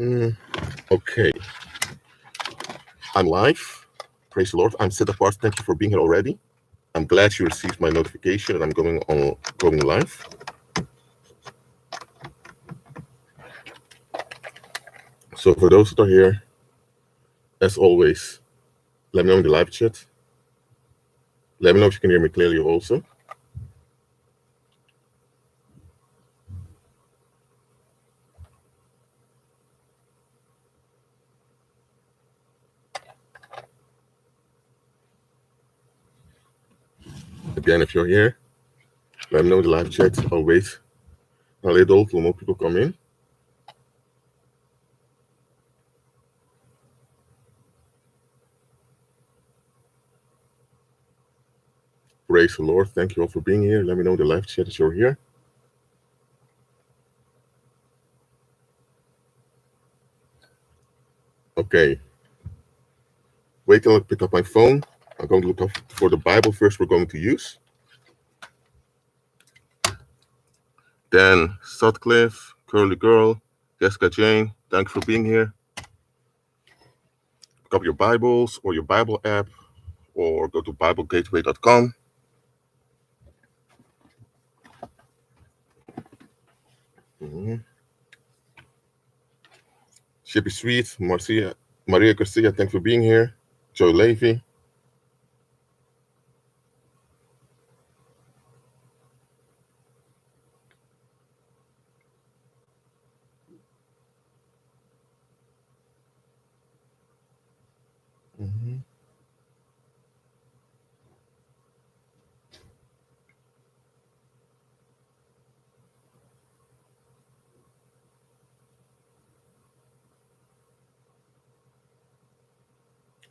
Okay, I'm live. Praise the Lord. I'm set apart. Thank you for being here already. I'm glad you received my notification and I'm going live. So for those that are here, as always, let me know in the live chat. Let me know if you can hear me clearly also. Again, if you're here, let me know in the live chat. I'll wait a little till more people come in. Praise the Lord. Thank you all for being here. Let me know in the live chat that you're here. Okay. Wait till I pick up my phone. I'm going to look up for the Bible verse we're going to use. Dan Sutcliffe, Curly Girl, Jessica Jane, thanks for being here. Pick up your Bibles or your Bible app or go to BibleGateway.com. Shippy Sweet, Maria Garcia, thanks for being here. Joy Levy.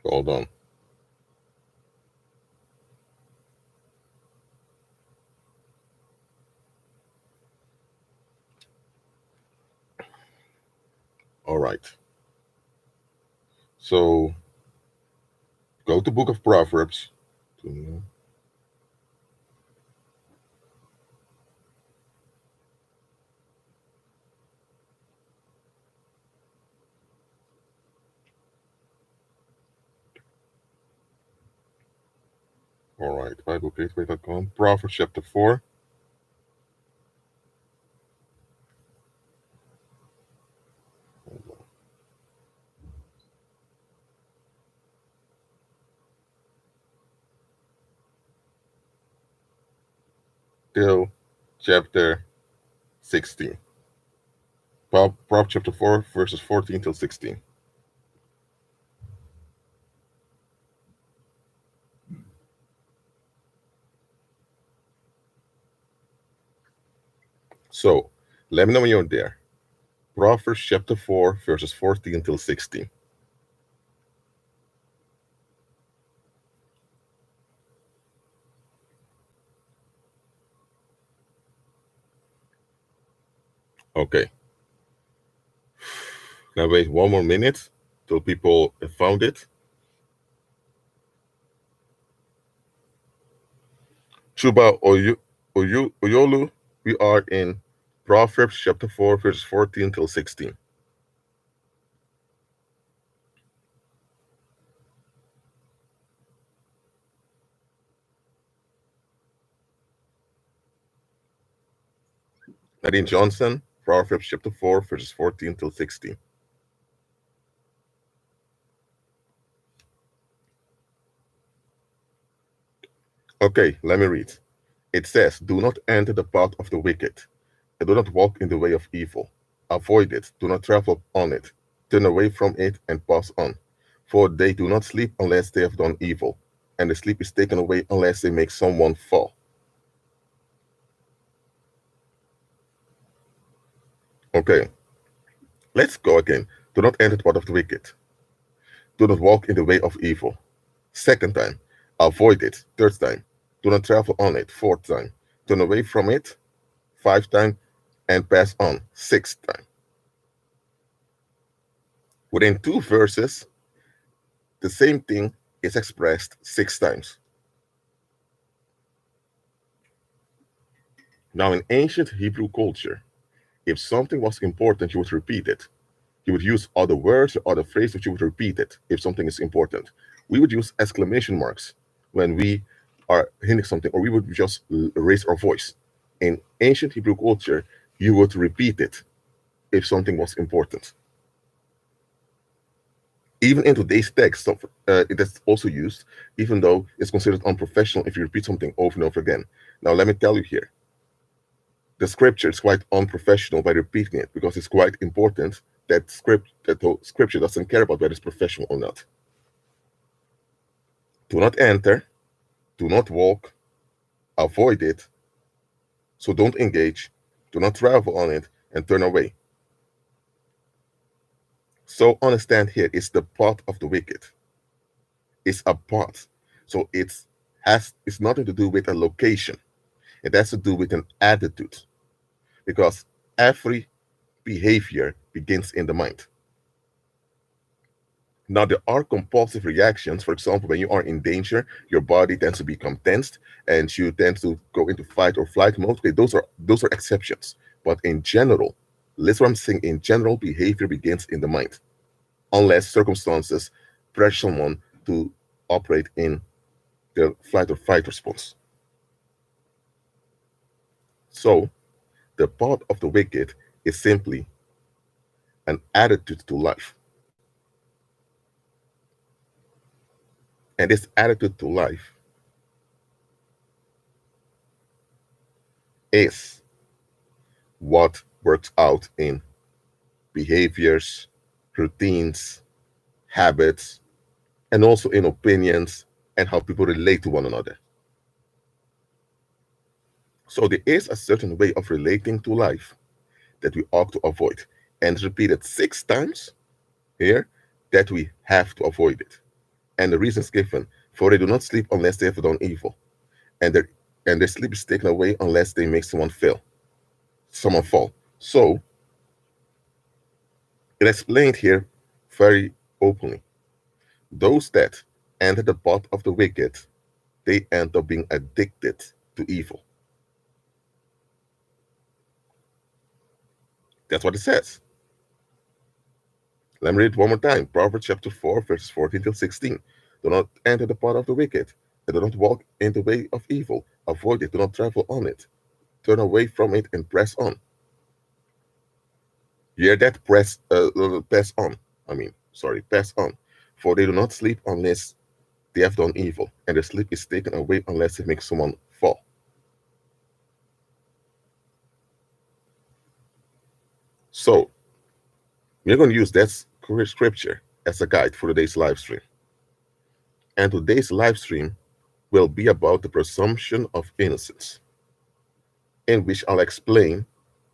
Hold on. All right. So go to Book of Proverbs. All right, BibleGateway.com. Proverbs chapter 4. Till chapter 16. Proverbs chapter 4, verses 14 till 16. So let me know when you're there. Proverbs chapter 4, verses 14 till 16. Okay. Now wait one more minute till people have found it. Chuba Oyolu, we are in Proverbs chapter 4, verses 14 till 16. Nadine Johnson, Proverbs chapter 4, verses 14 till 16. Okay, let me read. It says, do not enter the path of the wicked, and do not walk in the way of evil. Avoid it, do not travel on it. Turn away from it and pass on. For they do not sleep unless they have done evil, and the sleep is taken away unless they make someone fall. Okay, let's go again. Do not enter the path of the wicked. Do not walk in the way of evil. Second time, avoid it. Third time, do not travel on it. Fourth time, turn away from it. Fifth time, and pass on. Sixth time. Within two verses, the same thing is expressed 6 times. Now, in ancient Hebrew culture, if something was important, you would repeat it. You would use other words or other phrases, but you would repeat it if something is important. We would use exclamation marks when we are hinting something, or we would just raise our voice. In ancient Hebrew culture, you would repeat it if something was important. Even in today's text, it is also used, even though it's considered unprofessional if you repeat something over and over again. Now, let me tell you here, the scripture is quite unprofessional by repeating it because it's quite important that the scripture doesn't care about whether it's professional or not. Do not enter, do not walk, avoid it, so don't engage, do not travel on it, and turn away. So understand here, it's the path of the wicked. It's a path. So it's nothing to do with a location. It has to do with an attitude. Because every behavior begins in the mind. Now, there are compulsive reactions. For example, when you are in danger, your body tends to become tensed and you tend to go into fight or flight mode. Okay, those are exceptions. But in general, listen what I'm saying, in general, behavior begins in the mind. Unless circumstances pressure someone to operate in the flight or fight response. So, the path of the wicked is simply an attitude to life. And this attitude to life is what works out in behaviors, routines, habits, and also in opinions and how people relate to one another. So there is a certain way of relating to life that we ought to avoid. And repeated 6 times here that we have to avoid it. And the reasons given, for they do not sleep unless they have done evil. And their sleep is taken away unless they make someone fall. So it explained here very openly. Those that enter the path of the wicked, they end up being addicted to evil. That's what it says. Let me read it one more time. Proverbs chapter 4, verses 14 till 16. Do not enter the path of the wicked, and do not walk in the way of evil. Avoid it, do not travel on it. Turn away from it and press on. Hear that? Pass on. Pass on. For they do not sleep unless they have done evil, and their sleep is taken away unless it makes someone fall. So, we're going to use that scripture as a guide for today's live stream. And today's live stream will be about the presumption of innocence, in which I'll explain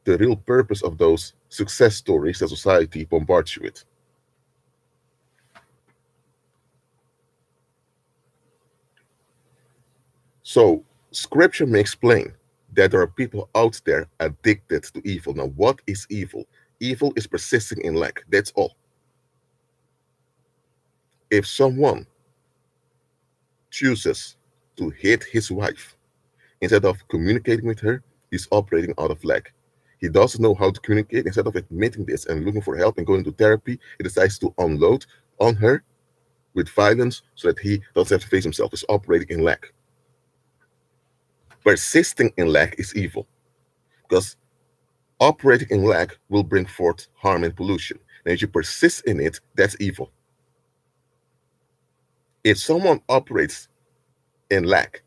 the real purpose of those success stories that society bombards you with. So, scripture may explain that there are people out there addicted to evil. Now, what is evil? Evil is persisting in lack. That's all. If someone chooses to hate his wife instead of communicating with her, he's operating out of lack. He doesn't know how to communicate. Instead of admitting this and looking for help and going to therapy, he decides to unload on her with violence so that he doesn't have to face himself. He's operating in lack. Persisting in lack is evil because operating in lack will bring forth harm and pollution. And if you persist in it, that's evil. If someone operates in lack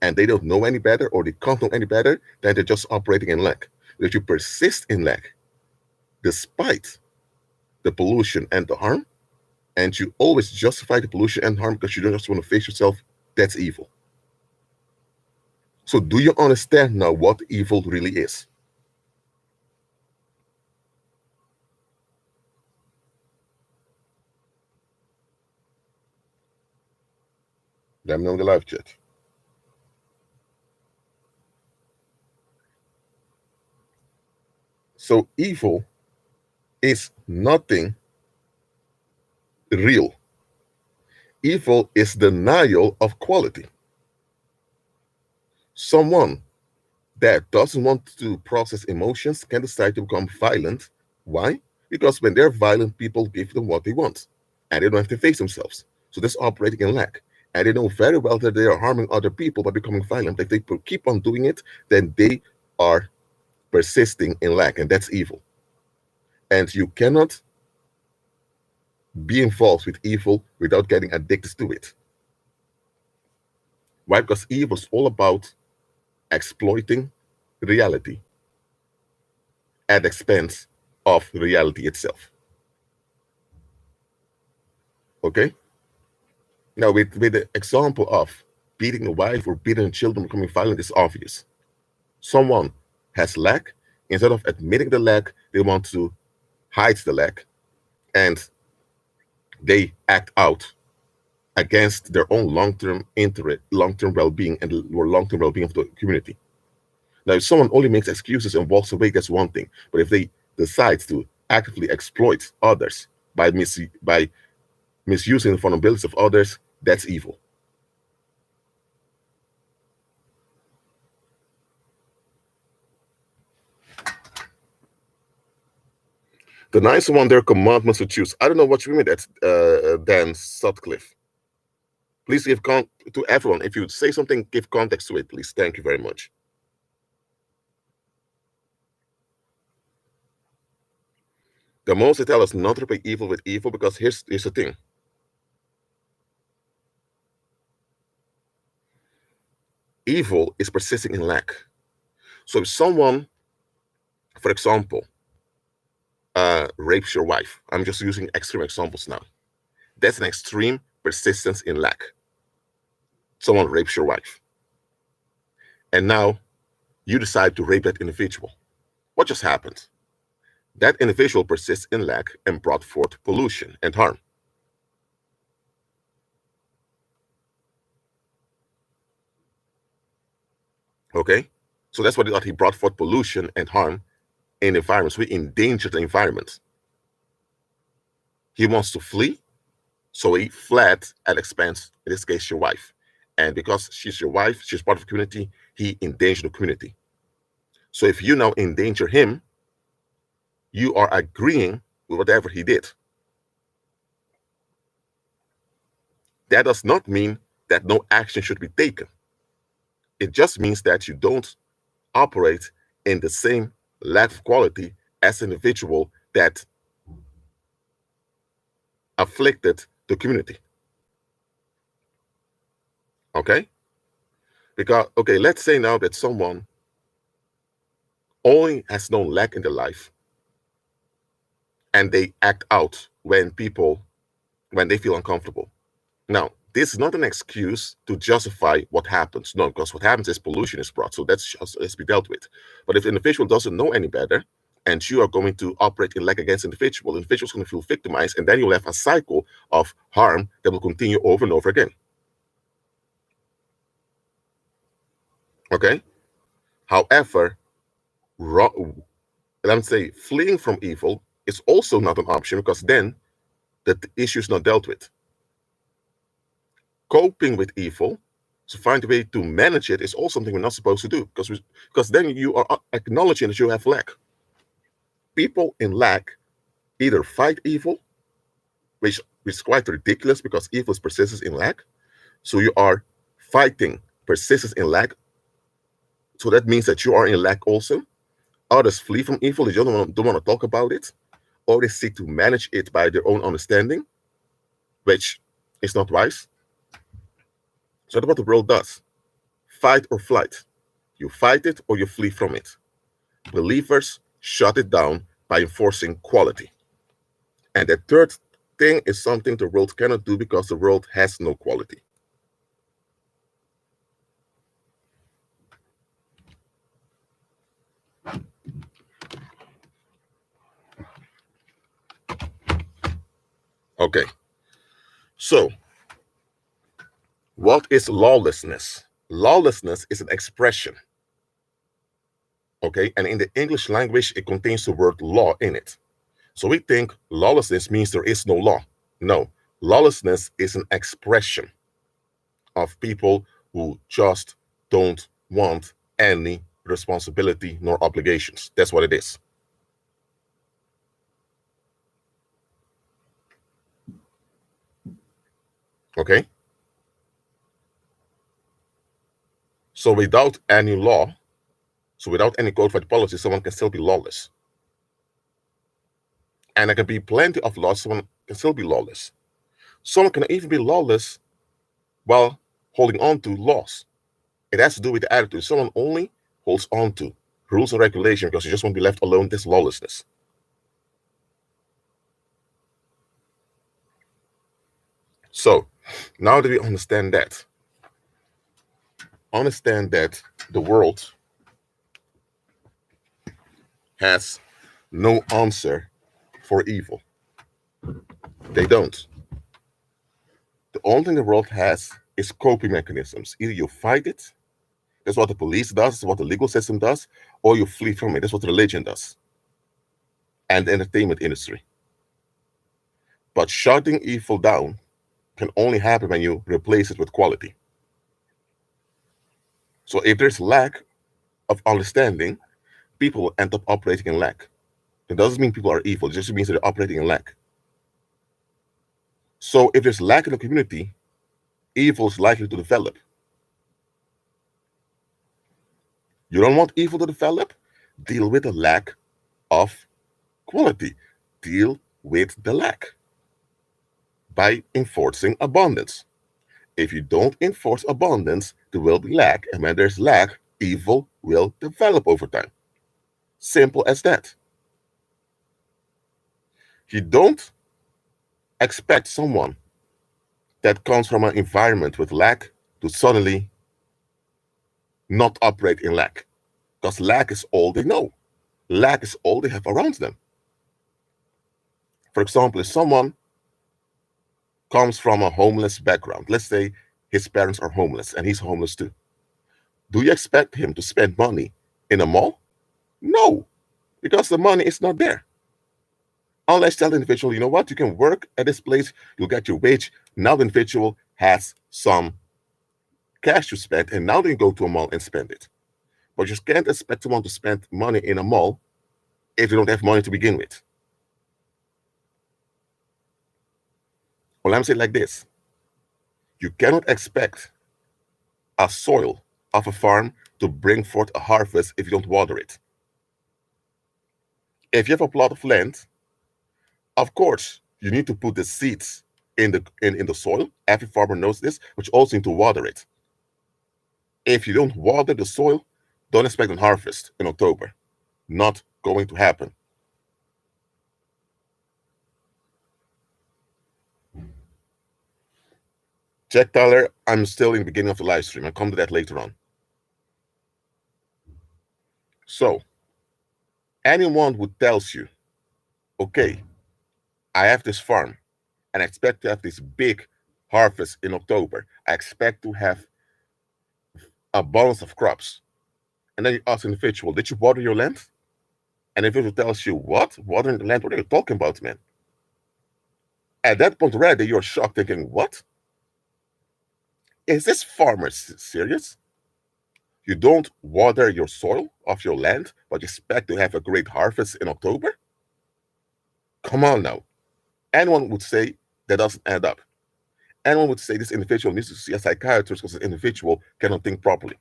and they don't know any better or they can't know any better, then they're just operating in lack. But if you persist in lack, despite the pollution and the harm, and you always justify the pollution and harm because you don't just want to face yourself, that's evil. So do you understand now what evil really is? Let me know in the live chat. So evil is nothing real. Evil is denial of quality. Someone that doesn't want to process emotions can decide to become violent. Why? Because when they're violent, people give them what they want, and they don't have to face themselves. So that's operating in lack. And they know very well that they are harming other people by becoming violent. If they keep on doing it, then they are persisting in lack, and that's evil. And you cannot be involved with evil without getting addicted to it. Why? Because evil is all about exploiting reality at the expense of reality itself. Okay? Now, with the example of beating a wife or beating children becoming violent is obvious. Someone has lack. Instead of admitting the lack, they want to hide the lack, and they act out against their own long-term interest, long-term well-being, and long-term well-being of the community. Now, if someone only makes excuses and walks away, that's one thing. But if they decide to actively exploit others by misusing the vulnerabilities of others, that's evil. The nice one, their commandments to choose. I don't know what you mean with that, Dan Sutcliffe. Please give to everyone. If you say something, give context to it, please. Thank you very much. The most they tell us not to repay evil with evil, because here's the thing. Evil is persisting in lack. So if someone, for example, rapes your wife, I'm just using extreme examples now. That's an extreme persistence in lack. Someone rapes your wife. And now you decide to rape that individual. What just happened? That individual persists in lack and brought forth pollution and harm. Okay? So that's what he thought. He brought forth pollution and harm in environments. We endangered the environment. He wants to flee, so he fled at expense, in this case, your wife. And because she's your wife, she's part of the community, he endangered the community. So if you now endanger him, you are agreeing with whatever he did. That does not mean that no action should be taken. It just means that you don't operate in the same lack of quality as an individual that afflicted the community. Okay? Because, okay, let's say now that someone only has known lack in their life and they act out when they feel uncomfortable. Now, this is not an excuse to justify what happens. No, because what happens is pollution is brought. So that's just has to be dealt with. But if the individual doesn't know any better, and you are going to operate in lack against individual is going to feel victimized, and then you'll have a cycle of harm that will continue over and over again. Okay? However, let me say, fleeing from evil is also not an option, because then the issue is not dealt with. Coping with evil, to find a way to manage it, is also something we're not supposed to do, because then you are acknowledging that you have lack. People in lack either fight evil, which is quite ridiculous because evil persists in lack. So you are fighting persistence in lack. So that means that you are in lack also. Others flee from evil, they don't want to talk about it, or they seek to manage it by their own understanding, which is not wise. So that's what the world does. Fight or flight. You fight it or you flee from it. Believers shut it down by enforcing quality. And the third thing is something the world cannot do because the world has no quality. Okay. So, what is lawlessness? Lawlessness is an expression. Okay. And in the English language, it contains the word law in it. So we think lawlessness means there is no law. No. Lawlessness is an expression of people who just don't want any responsibility nor obligations. That's what it is. Okay? So without any law, so without any codified policy, someone can still be lawless. And there can be plenty of laws, someone can still be lawless. Someone can even be lawless while holding on to laws. It has to do with the attitude. Someone only holds on to rules and regulation because you just won't be left alone. This lawlessness. So now that we understand that the world has no answer for evil. They don't. The only thing the world has is coping mechanisms. Either you fight it, that's what the police does, that's what the legal system does, or you flee from it. That's what religion does. And the entertainment industry. But shutting evil down can only happen when you replace it with quality. So if there's lack of understanding, people end up operating in lack. It doesn't mean people are evil, it just means they're operating in lack. So if there's lack in the community, evil is likely to develop. You don't want evil to develop? Deal with the lack of quality. Deal with the lack by enforcing abundance. If you don't enforce abundance, there will be lack. And when there's lack, evil will develop over time. Simple as that. You don't expect someone that comes from an environment with lack to suddenly not operate in lack. Because lack is all they know. Lack is all they have around them. For example, if someone comes from a homeless background, let's say his parents are homeless and he's homeless too, do you expect him to spend money in a mall? No, because the money is not there. Unless tell the individual, you know what, you can work at this place, you'll get your wage. Now the individual has some cash to spend, and now they go to a mall and spend it. But you can't expect someone to spend money in a mall if they don't have money to begin with. Well, I'm saying like this. You cannot expect a soil of a farm to bring forth a harvest if you don't water it. If you have a plot of land, of course, you need to put the seeds in the soil. Every farmer knows this, but you also need to water it. If you don't water the soil, don't expect a harvest in October. Not going to happen. Jack Tyler, I'm still in the beginning of the live stream. I'll come to that later on. So, anyone who tells you, okay, I have this farm and I expect to have this big harvest in October. I expect to have abundance of crops. And then you ask an individual, did you water your land? And the individual tells you, what? Watering the land? What are you talking about, man? At that point already, you're shocked, thinking, what? Is this farmer serious? You don't water your soil of your land, but you expect to have a great harvest in October? Come on now. Anyone would say that doesn't add up. Anyone would say this individual needs to see a psychiatrist because the individual cannot think properly.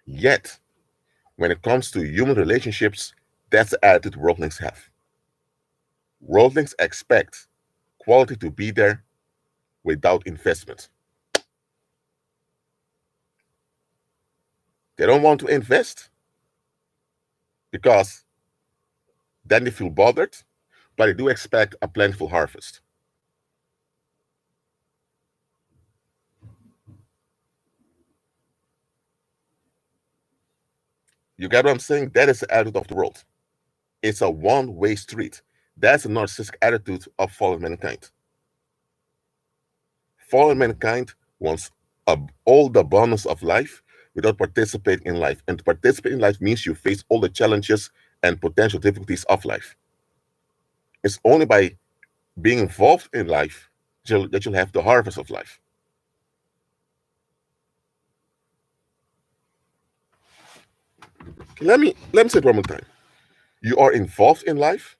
Yet, when it comes to human relationships, that's the attitude worldlings have. Worldlings expect quality to be there without investment. They don't want to invest because then they feel bothered, but they do expect a plentiful harvest. You get what I'm saying? That is the attitude of the world. It's a one-way street. That's a narcissistic attitude of fallen mankind. Fallen mankind wants all the abundance of life without participating in life. And to participate in life means you face all the challenges and potential difficulties of life. It's only by being involved in life that you'll have the harvest of life. Let me say it one more time. You are involved in life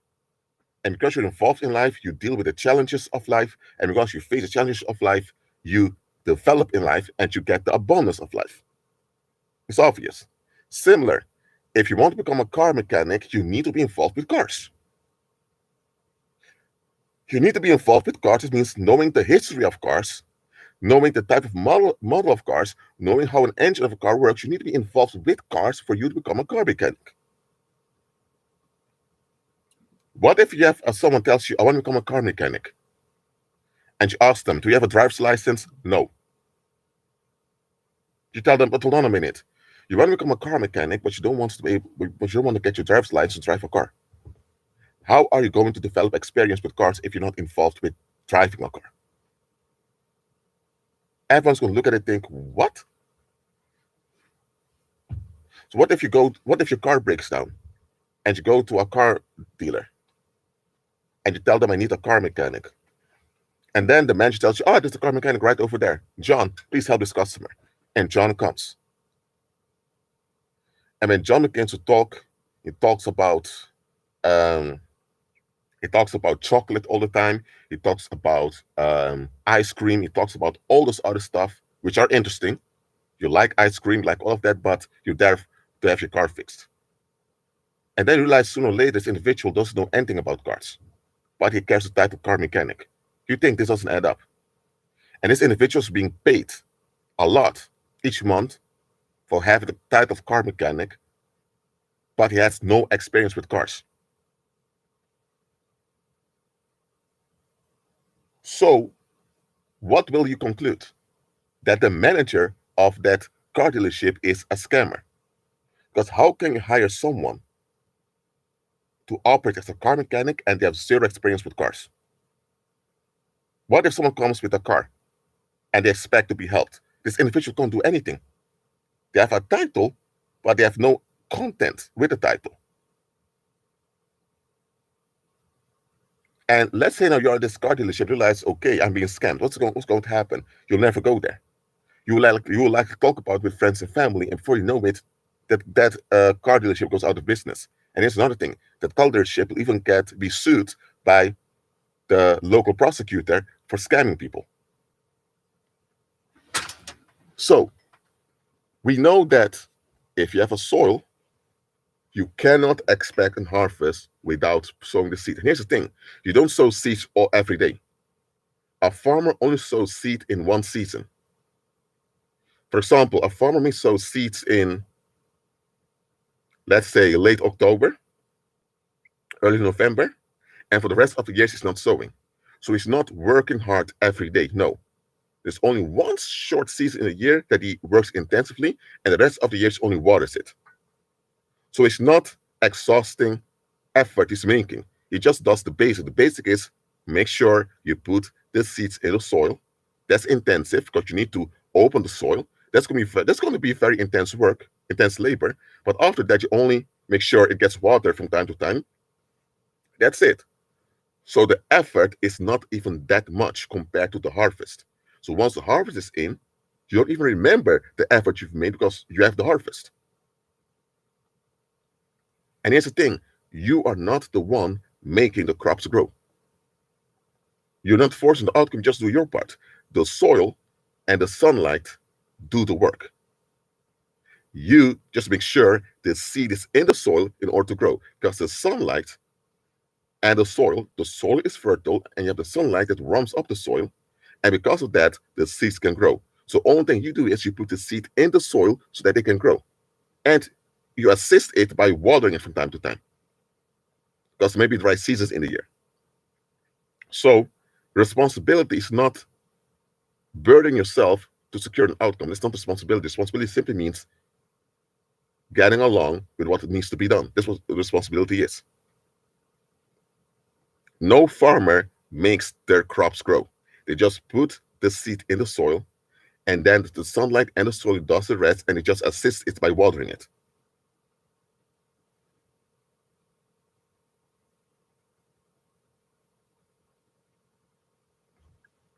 And because you're involved in life, you deal with the challenges of life. And because you face the challenges of life, you develop in life and you get the abundance of life. It's obvious. Similar, if you want to become a car mechanic, you need to be involved with cars. You need to be involved with cars. It means knowing the history of cars, knowing the type of model of cars, knowing how an engine of a car works. You need to be involved with cars for you to become a car mechanic. What if you have someone tells you, I want to become a car mechanic? And you ask them, do you have a driver's license? No. You tell them, but hold on a minute. You want to become a car mechanic, but you don't want to get your driver's license to drive a car. How are you going to develop experience with cars if you're not involved with driving a car? Everyone's going to look at it and think, what? So what if your car breaks down and you go to a car dealer and you tell them I need a car mechanic? And then the manager tells you, oh, there's a car mechanic right over there. John, please help this customer. And John comes. And when John begins to talk, he talks about chocolate all the time. He talks about ice cream. He talks about all this other stuff, which are interesting. You like ice cream, like all of that, but you're there to have your car fixed. And then you realize sooner or later this individual doesn't know anything about cars, but he carries the title car mechanic. You think this doesn't add up. And this individual is being paid a lot each month for having the title of car mechanic, but he has no experience with cars. So what will you conclude? That the manager of that car dealership is a scammer. Because how can you hire someone to operate as a car mechanic and they have zero experience with cars? What if someone comes with a car and they expect to be helped? This individual can't do anything. They have a title, but they have no content with the title. And let's say now you're at this car dealership, you realize, okay, I'm being scammed. What's going to happen? You'll never go there. You will like to talk about it with friends and family, and before you know it, that car dealership goes out of business. And here's another thing: that car dealership will even be sued by the local prosecutor for scamming people. So we know that if you have a soil, you cannot expect a harvest without sowing the seed. And here's the thing: you don't sow seeds every day. A farmer only sows seed in one season. For example, a farmer may sow seeds in, let's say, late October, early November, and for the rest of the year, he's not sowing. So he's not working hard every day. No. There's only one short season in a year that he works intensively, and the rest of the year he only waters it. So it's not exhausting effort he's making. He just does the basic. The basic is make sure you put the seeds in the soil. That's intensive because you need to open the soil. That's going to be very intense work, intense labor. But after that, you only make sure it gets water from time to time. That's it. So the effort is not even that much compared to the harvest. So once the harvest is in, you don't even remember the effort you've made because you have the harvest. And here's the thing: you are not the one making the crops grow. You're not forcing the outcome, just do your part. The soil and the sunlight do the work. You just make sure the seed is in the soil in order to grow, because the sunlight and the soil is fertile, and you have the sunlight that warms up the soil, and because of that, the seeds can grow. So only thing you do is you put the seed in the soil so that they can grow. And you assist it by watering it from time to time, because maybe the right seasons in the year. So responsibility is not burdening yourself to secure an outcome. It's not responsibility. Responsibility simply means getting along with what needs to be done. This is what responsibility is. No farmer makes their crops grow. They just put the seed in the soil, and then the sunlight and the soil does the rest, and it just assists it by watering it.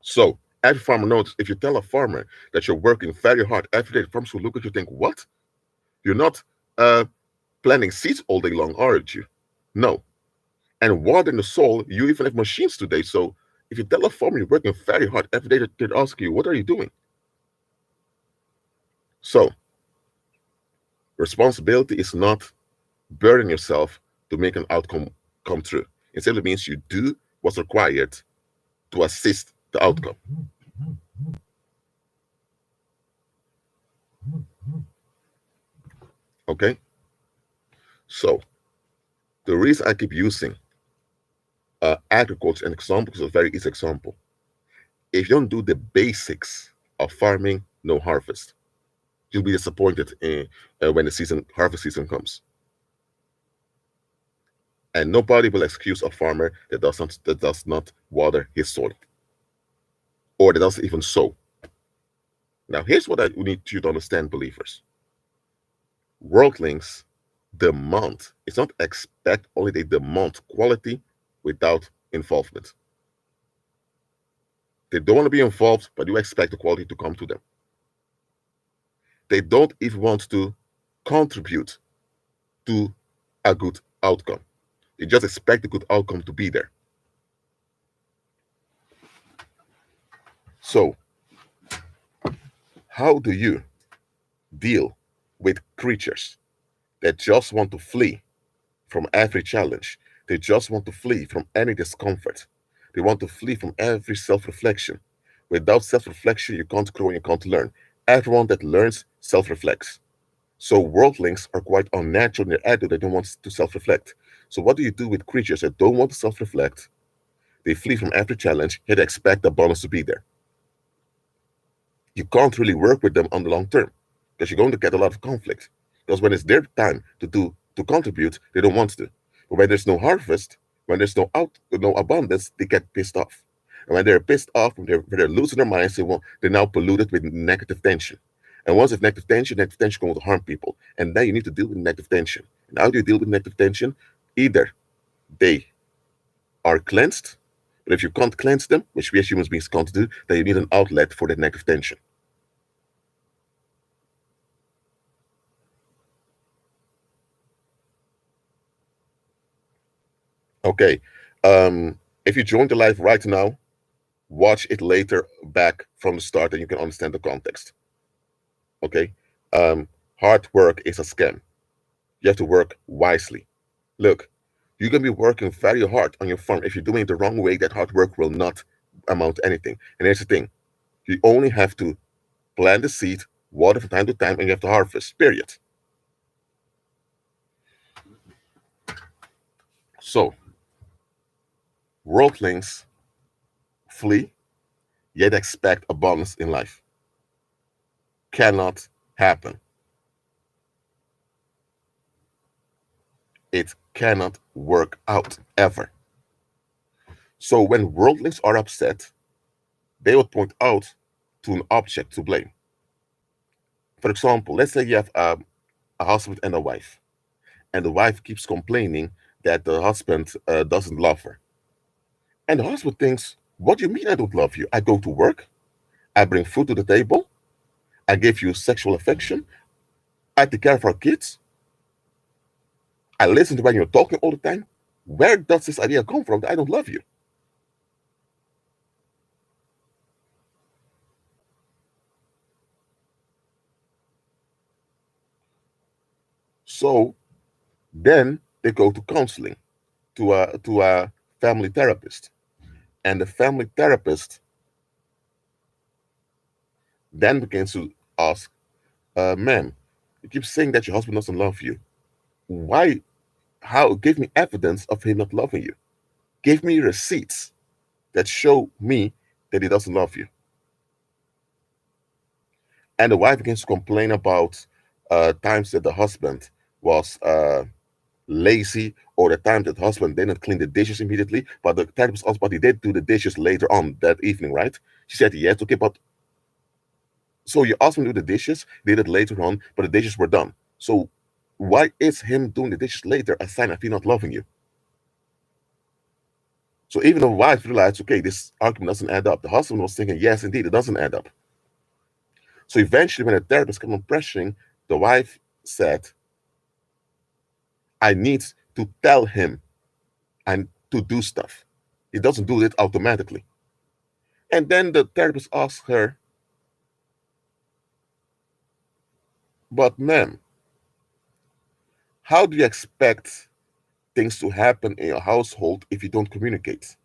So every farmer knows, if you tell a farmer that you're working very hard every day, the farmers will look at you and think, what? You're not planting seeds all day long, aren't you? No. And more than the soul, you even have machines today. So if you tell a farmer you're working very hard every day, they'd ask you, what are you doing? So responsibility is not burden yourself to make an outcome come true. It simply means you do what's required to assist the outcome. Okay? So the reason I keep using agriculture as an example is a very easy example. If you don't do the basics of farming, no harvest. You'll be disappointed when the harvest season comes. And nobody will excuse a farmer that does not water his soil or that doesn't even sow. Now, here's what I need you to understand, believers. Worldlings demand, it's not expect, only they demand quality without involvement. They don't want to be involved, but you expect the quality to come to them. They don't even want to contribute to a good outcome. They just expect the good outcome to be there. So, how do you deal with creatures that just want to flee from every challenge? They just want to flee from any discomfort. They want to flee from every self reflection. Without self reflection, you can't grow and you can't learn. Everyone that learns self reflects. So, worldlings are quite unnatural in their attitude. They don't want to self reflect. So, what do you do with creatures that don't want to self reflect? They flee from every challenge, yet expect the bonus to be there. You can't really work with them on the long term because you're going to get a lot of conflict. Because when it's their time to contribute, they don't want to. But when there's no harvest, when there's no abundance, they get pissed off. And when they're pissed off, when they're losing their minds, they're now polluted with negative tension. And once it's negative tension going to harm people. And then you need to deal with negative tension. And how do you deal with negative tension? Either they are cleansed, but if you can't cleanse them, which we as human beings can't do, then you need an outlet for that negative tension. Okay. If you join the live right now, watch it later back from the start and you can understand the context. Okay. Hard work is a scam. You have to work wisely. Look, you're going to be working very hard on your farm. If you're doing it the wrong way, that hard work will not amount to anything. And here's the thing, you only have to plant the seed, water from time to time, and you have to harvest, period. So, worldlings flee, yet expect abundance in life. Cannot happen. It cannot work out ever. So when worldlings are upset, they would point out to an object to blame. For example, let's say you have a husband and a wife, and the wife keeps complaining that the husband doesn't love her. And the husband thinks, what do you mean I don't love you? I go to work, I bring food to the table, I give you sexual affection, I take care of our kids, I listen to when you're talking all the time. Where does this idea come from that I don't love you? So then they go to counseling, to a family therapist. And the family therapist then begins to ask, ma'am, you keep saying that your husband doesn't love you. Why? How? Give me evidence of him not loving you. Give me receipts that show me that he doesn't love you. And the wife begins to complain about times that the husband was lazy, or the time that the husband didn't clean the dishes immediately, but the therapist asked, but he did do the dishes later on that evening, right? She said, yes, okay, but so you asked him to do the dishes, did it later on, but the dishes were done. So why is him doing the dishes later a sign of he not loving you? So even the wife realized, okay, this argument doesn't add up. The husband was thinking, yes, indeed, it doesn't add up. So eventually, when the therapist came on pressuring, the wife said, I need to tell him and to do stuff. He doesn't do it automatically. And then the therapist asks her, but ma'am, how do you expect things to happen in your household if you don't communicate?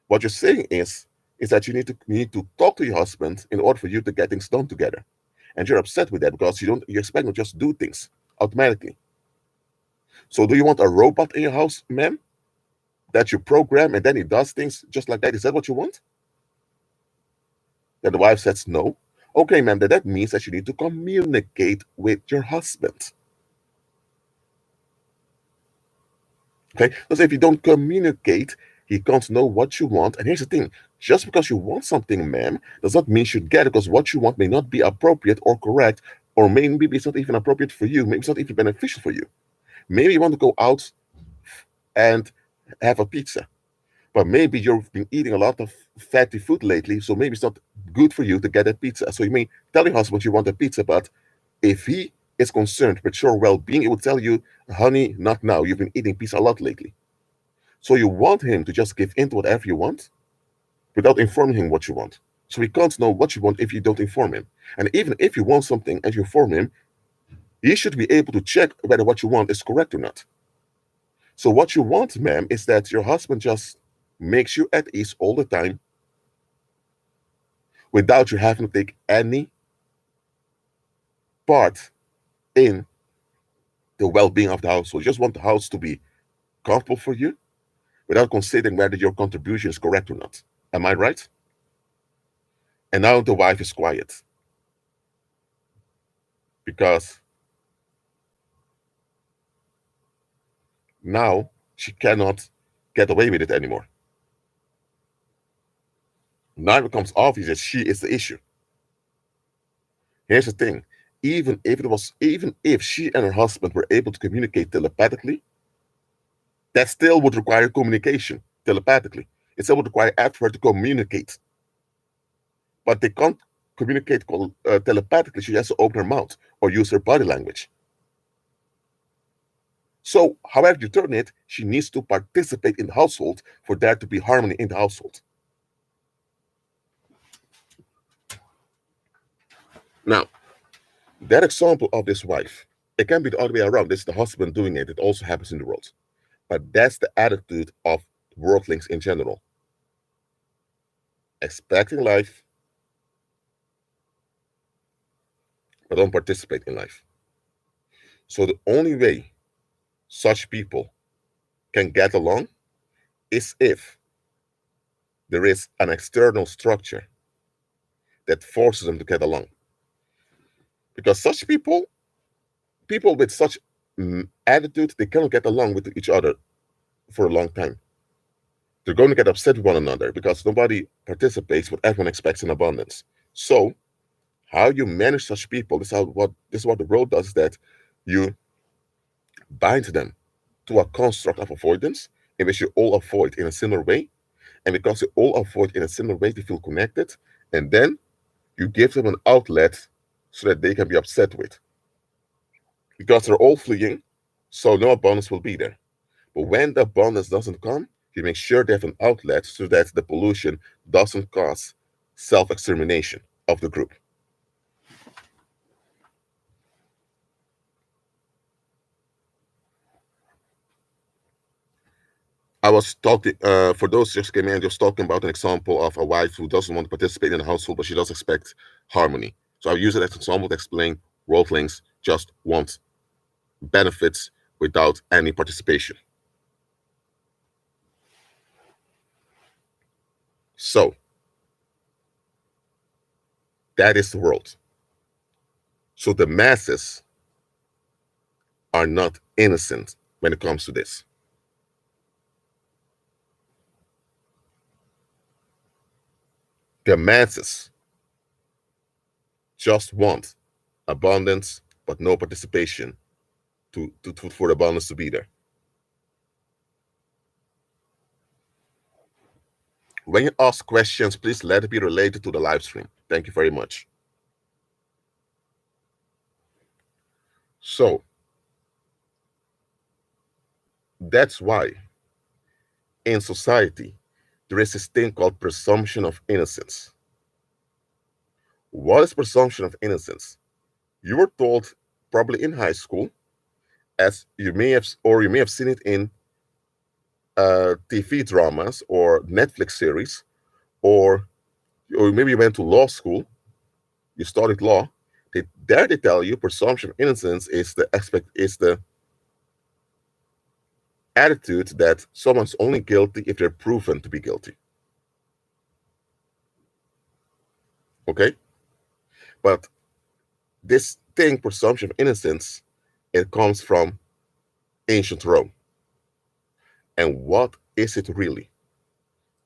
What you're saying is that you need to talk to your husband in order for you to get things done together. And you're upset with that because you expect him to just do things automatically. So do you want a robot in your house, ma'am, that you program and then he does things just like that? Is that what you want? Then the wife says no. Okay, ma'am, then that means that you need to communicate with your husband. Okay? Because if you don't communicate, he can't know what you want. And here's the thing, just because you want something, ma'am, does not mean you should get it, because what you want may not be appropriate or correct, or maybe it's not even appropriate for you. Maybe it's not even beneficial for you. Maybe you want to go out and have a pizza, but maybe you've been eating a lot of fatty food lately, so maybe it's not good for you to get a pizza. So you may tell your husband you want a pizza, but if he is concerned with your well-being, he will tell you, honey, not now. You've been eating pizza a lot lately. So you want him to just give in to whatever you want without informing him what you want. So he can't know what you want if you don't inform him. And even if you want something and you inform him, he should be able to check whether what you want is correct or not. So what you want, ma'am, is that your husband just makes you at ease all the time without you having to take any part in the well-being of the household. You just want the house to be comfortable for you without considering whether your contribution is correct or not. Am I right? And now the wife is quiet because now she cannot get away with it anymore. Now it becomes obvious that she is the issue. Here's the thing. Even if she and her husband were able to communicate telepathically, that still would require communication telepathically. It still would require effort to communicate. But they can't communicate telepathically. She has to open her mouth or use her body language. So, however you turn it, she needs to participate in the household for there to be harmony in the household. Now, that example of this wife, it can be the other way around. This is the husband doing it. It also happens in the world. But that's the attitude of worldlings in general. Expecting life, but don't participate in life. So the only way such people can get along is if there is an external structure that forces them to get along. Because such people with such attitude, they cannot get along with each other for a long time. They're going to get upset with one another because nobody participates what everyone expects in abundance. So how you manage such people, this is what the world does, is that you bind them to a construct of avoidance in which you all avoid in a similar way. And because you all avoid in a similar way, they feel connected. And then you give them an outlet so that they can be upset with. Because they're all fleeing, so no abundance will be there. But when the abundance doesn't come, you make sure they have an outlet so that the pollution doesn't cause self-extermination of the group. I was talking, for those who just came in, just talking about an example of a wife who doesn't want to participate in the household, but she does expect harmony. So I use it as an example to explain worldlings just want benefits without any participation. So that is the world. So the masses are not innocent when it comes to this. The masses just want abundance, but no participation for the abundance to be there. When you ask questions, please let it be related to the live stream. Thank you very much. So that's why In society, there is this thing called presumption of innocence. What is presumption of innocence? You were told probably in high school, as you may have seen it in TV dramas or Netflix series, or maybe you went to law school, you studied law. They tell you presumption of innocence is the attitude that someone's only guilty if they're proven to be guilty. Okay, but this thing, presumption of innocence, it comes from ancient Rome. And what is it really?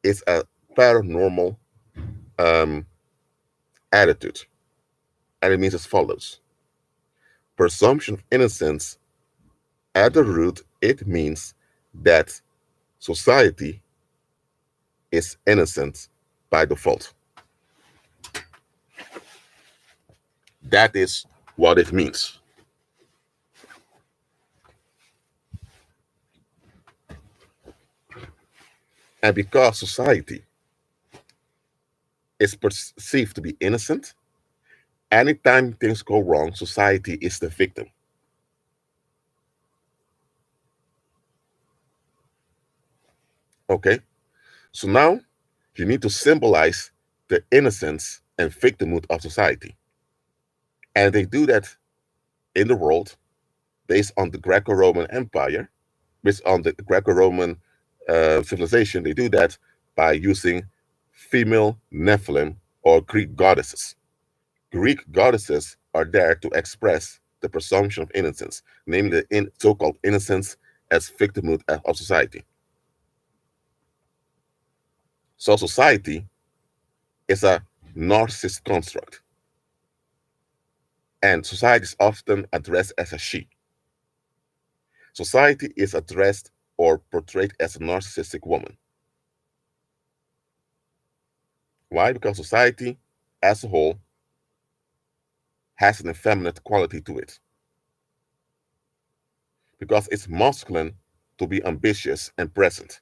It's a paranormal um, attitude, and it means as follows: presumption of innocence, at the root, it means that society is innocent by default. That is what it means. And because society is perceived to be innocent, anytime things go wrong, society is the victim. Okay? So now you need to symbolize the innocence and victimhood of society. And they do that in the world based on the Greco-Roman Empire, based on the Greco-Roman civilization. They do that by using female Nephilim or Greek goddesses. Greek goddesses are there to express the presumption of innocence, namely the so-called innocence as victimhood of society. So society is a narcissist construct, and society is often addressed as a she. Society is addressed or portrayed as a narcissistic woman. Why? Because society as a whole has an effeminate quality to it. Because it's masculine to be ambitious and present.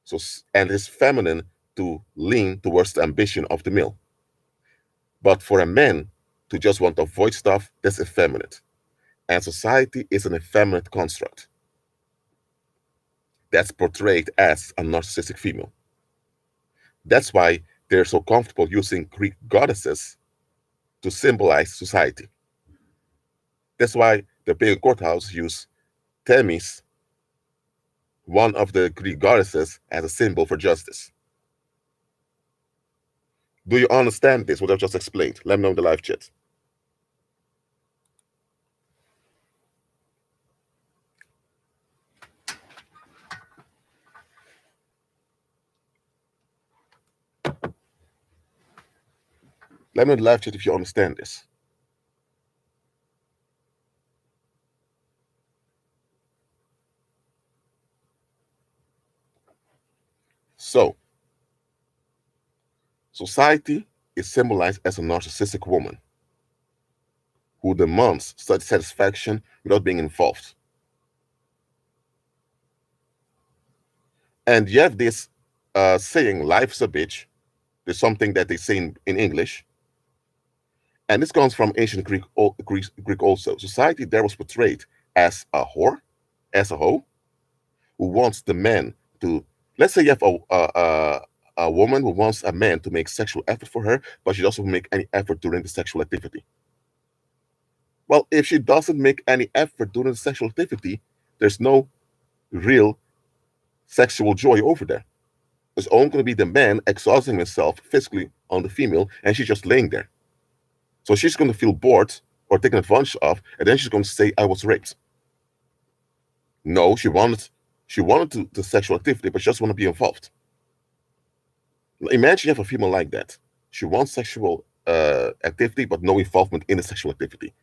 So, and it's feminine to lean towards the ambition of the male. But for a man to just want to avoid stuff, that's effeminate. And society is an effeminate construct that's portrayed as a narcissistic female. That's why they're so comfortable using Greek goddesses to symbolize society. That's why the big courthouse use Themis, one of the Greek goddesses, as a symbol for justice. Do you understand this, what I've just explained? Let me know in the live chat. Let me know in the live chat if you understand this. So, society is symbolized as a narcissistic woman who demands such satisfaction without being involved. And you have this saying, life's a bitch. There's something that they say in English. And this comes from ancient Greek also. Society there was portrayed as a whore, as a hoe, who wants the man to, let's say you have a woman who wants a man to make sexual effort for her, but she doesn't make any effort during the sexual activity. Well, if she doesn't make any effort during the sexual activity, there's no real sexual joy over there. It's only going to be the man exhausting himself physically on the female, and she's just laying there. So she's going to feel bored or taken advantage of, and then she's going to say, "I was raped." No, she wanted the sexual activity, but she just want to be involved. Imagine you have a female like that. She wants sexual activity, but no involvement in the sexual activity.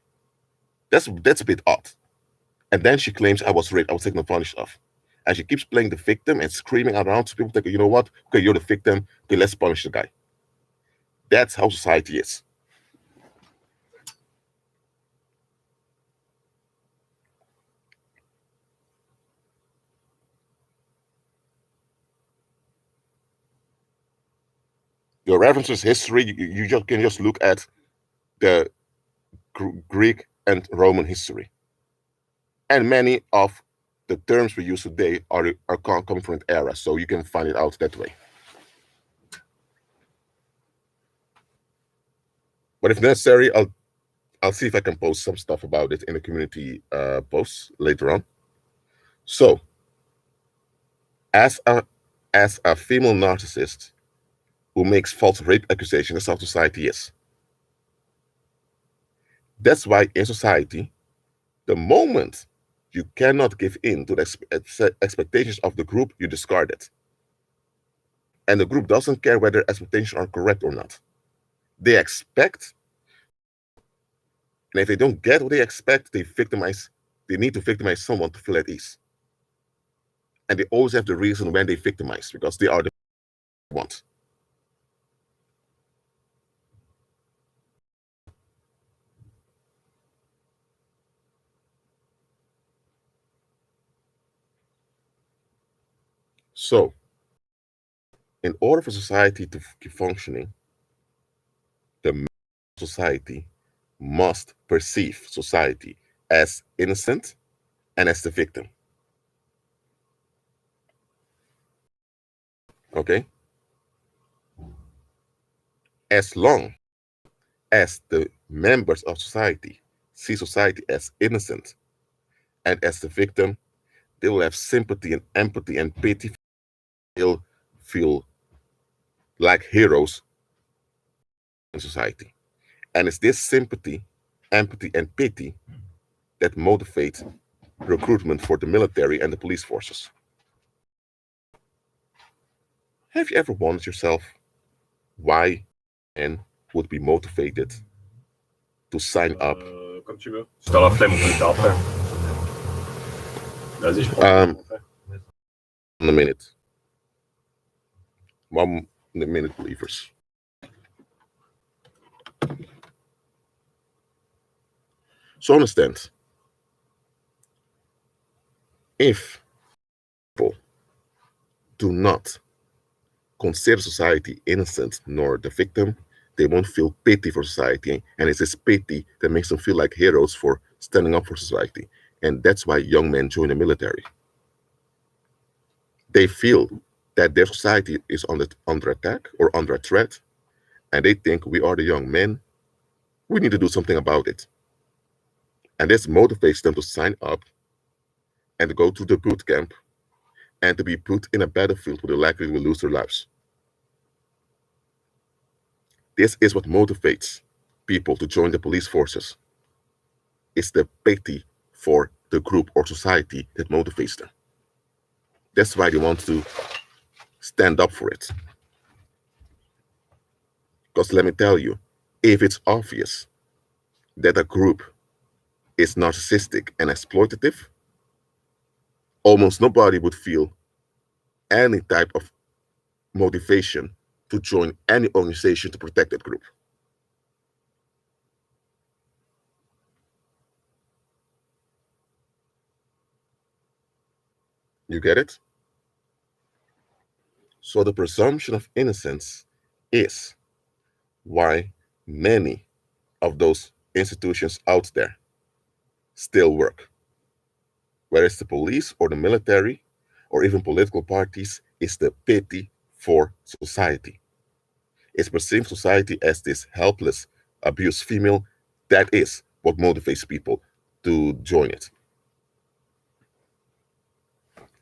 That's a bit odd. And then she claims, "I was raped, I was taken advantage of." And she keeps playing the victim and screaming around to people, think, you know what? Okay, you're the victim. Okay, let's punish the guy. That's how society is. Your references history, you just can just look at the Greek and Roman history. And many of the terms we use today are coming from that era, so you can find it out that way. But if necessary, I'll see if I can post some stuff about it in the community posts later on. So, as a female narcissist who makes false rape accusations, that's how society is. That's why in society, the moment you cannot give in to the expectations of the group, you discard it. And the group doesn't care whether expectations are correct or not. They expect, and if they don't get what they expect, they need to victimize someone to feel at ease. And they always have the reason when they victimize, because they are the ones. So, in order for society to keep functioning, the society must perceive society as innocent and as the victim. Okay? As long as the members of society see society as innocent and as the victim, they will have sympathy and empathy and pity. They'll feel like heroes in society. And it's this sympathy, empathy, and pity that motivates recruitment for the military and the police forces. Have you ever wondered yourself why men would be motivated to sign up? Comme tu veux. Si t'as la flemme, on peut le faire après. Vas-y, je prends. In a minute. 1 minute, believers. So understand, if people do not consider society innocent nor the victim, they won't feel pity for society. And it's this pity that makes them feel like heroes for standing up for society. And that's why young men join the military. They feel that their society is under attack or under a threat, and they think we are the young men. We need to do something about it. And this motivates them to sign up and to go to the boot camp and to be put in a battlefield where they likely will lose their lives. This is what motivates people to join the police forces. It's the pity for the group or society that motivates them. That's why they want to stand up for it. Because let me tell you, if it's obvious that a group is narcissistic and exploitative, almost nobody would feel any type of motivation to join any organization to protect that group. You get it? So the presumption of innocence is why many of those institutions out there still work. Whether it's the police or the military or even political parties, it's the pity for society. It's perceiving society as this helpless, abused female. That is what motivates people to join it.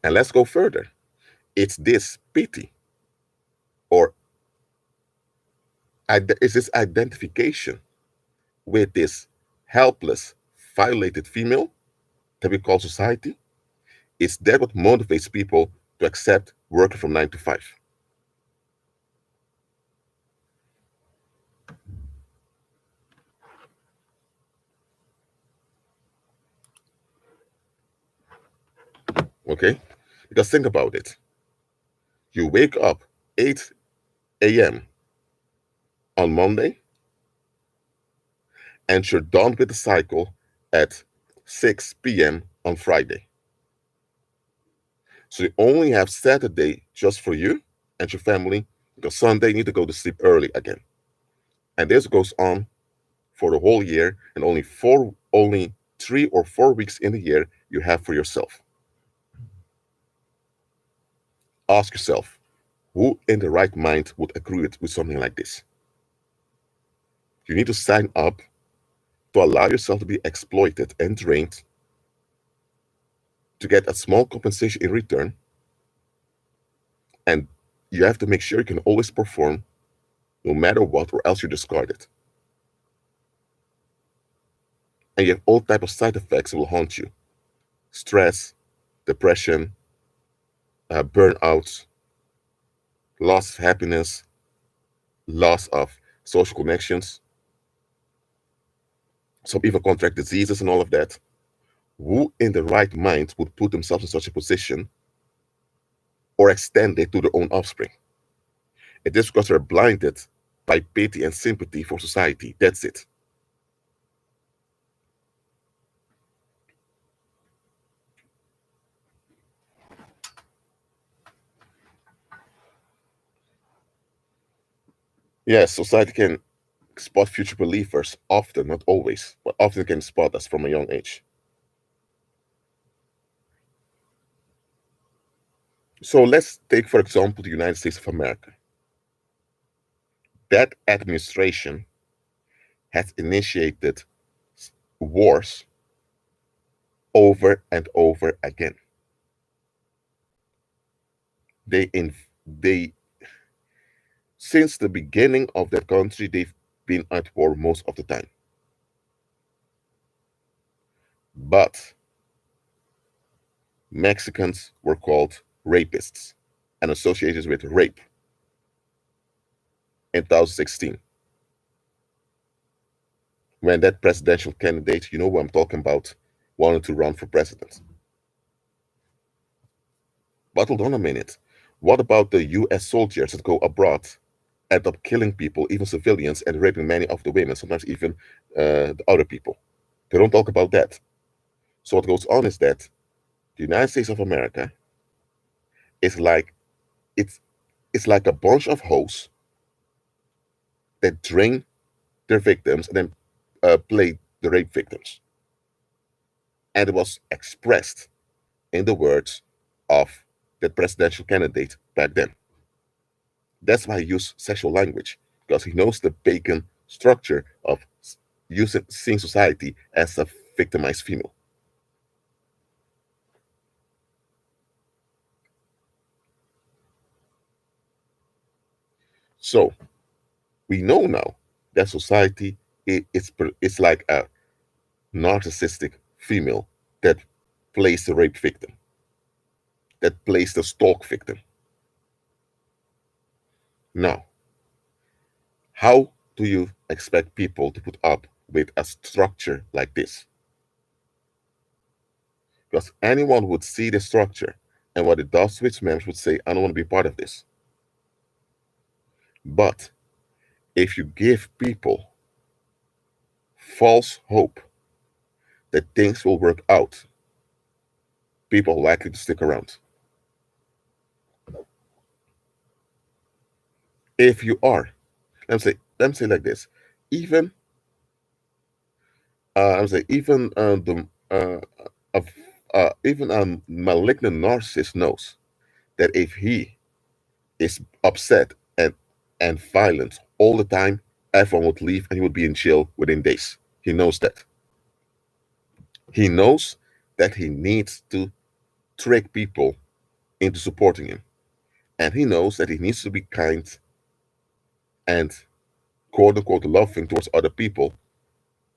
And let's go further. It's this pity, or it's this identification with this helpless, violated female that we call society. It's that what motivates people to accept working from 9 to 5. Okay? Because think about it. You wake up 8 a.m. on Monday, and you're done with the cycle at 6 p.m. on Friday. So you only have Saturday just for you and your family because Sunday you need to go to sleep early again. And this goes on for the whole year, and only 3 or 4 weeks in the year you have for yourself. Ask yourself, who in the right mind would agree with something like this? You need to sign up to allow yourself to be exploited and drained to get a small compensation in return. And you have to make sure you can always perform no matter what, or else you're discarded. And you have all type of side effects that will haunt you: stress, depression, burnout, loss of happiness, loss of social connections. Some even contract diseases and all of that. Who in the right mind would put themselves in such a position or extend it to their own offspring? It is because they're blinded by pity and sympathy for society. That's it. Yes, society can spot future believers often, not always, but often can spot us from a young age. So let's take, for example, the United States of America. That administration has initiated wars over and over again. They since the beginning of that country, they've been at war most of the time. But Mexicans were called rapists and associated with rape in 2016, when that presidential candidate, you know who I'm talking about, wanted to run for president. But hold on a minute. What about the US soldiers that go abroad, end up killing people, even civilians, and raping many of the women, sometimes even the other people? They don't talk about that. So what goes on is that the United States of America is like it's it's like a bunch of hoes that drain their victims and then play the rape victims. And it was expressed in the words of the presidential candidate back then. That's why he used sexual language, because he knows the pagan structure of seeing society as a victimized female. So we know now that society it's like a narcissistic female that plays the rape victim, that plays the stalk victim. Now, how do you expect people to put up with a structure like this? Because anyone would see the structure and what it does to its members would say, I don't want to be part of this. But if you give people false hope that things will work out, people are likely to stick around. If you are, let me say like this, even I would say even the of even a malignant narcissist knows that if he is upset and violent all the time, everyone would leave and he would be in jail within days. He knows that. He knows that he needs to trick people into supporting him. And he knows that he needs to be kind and quote unquote loving towards other people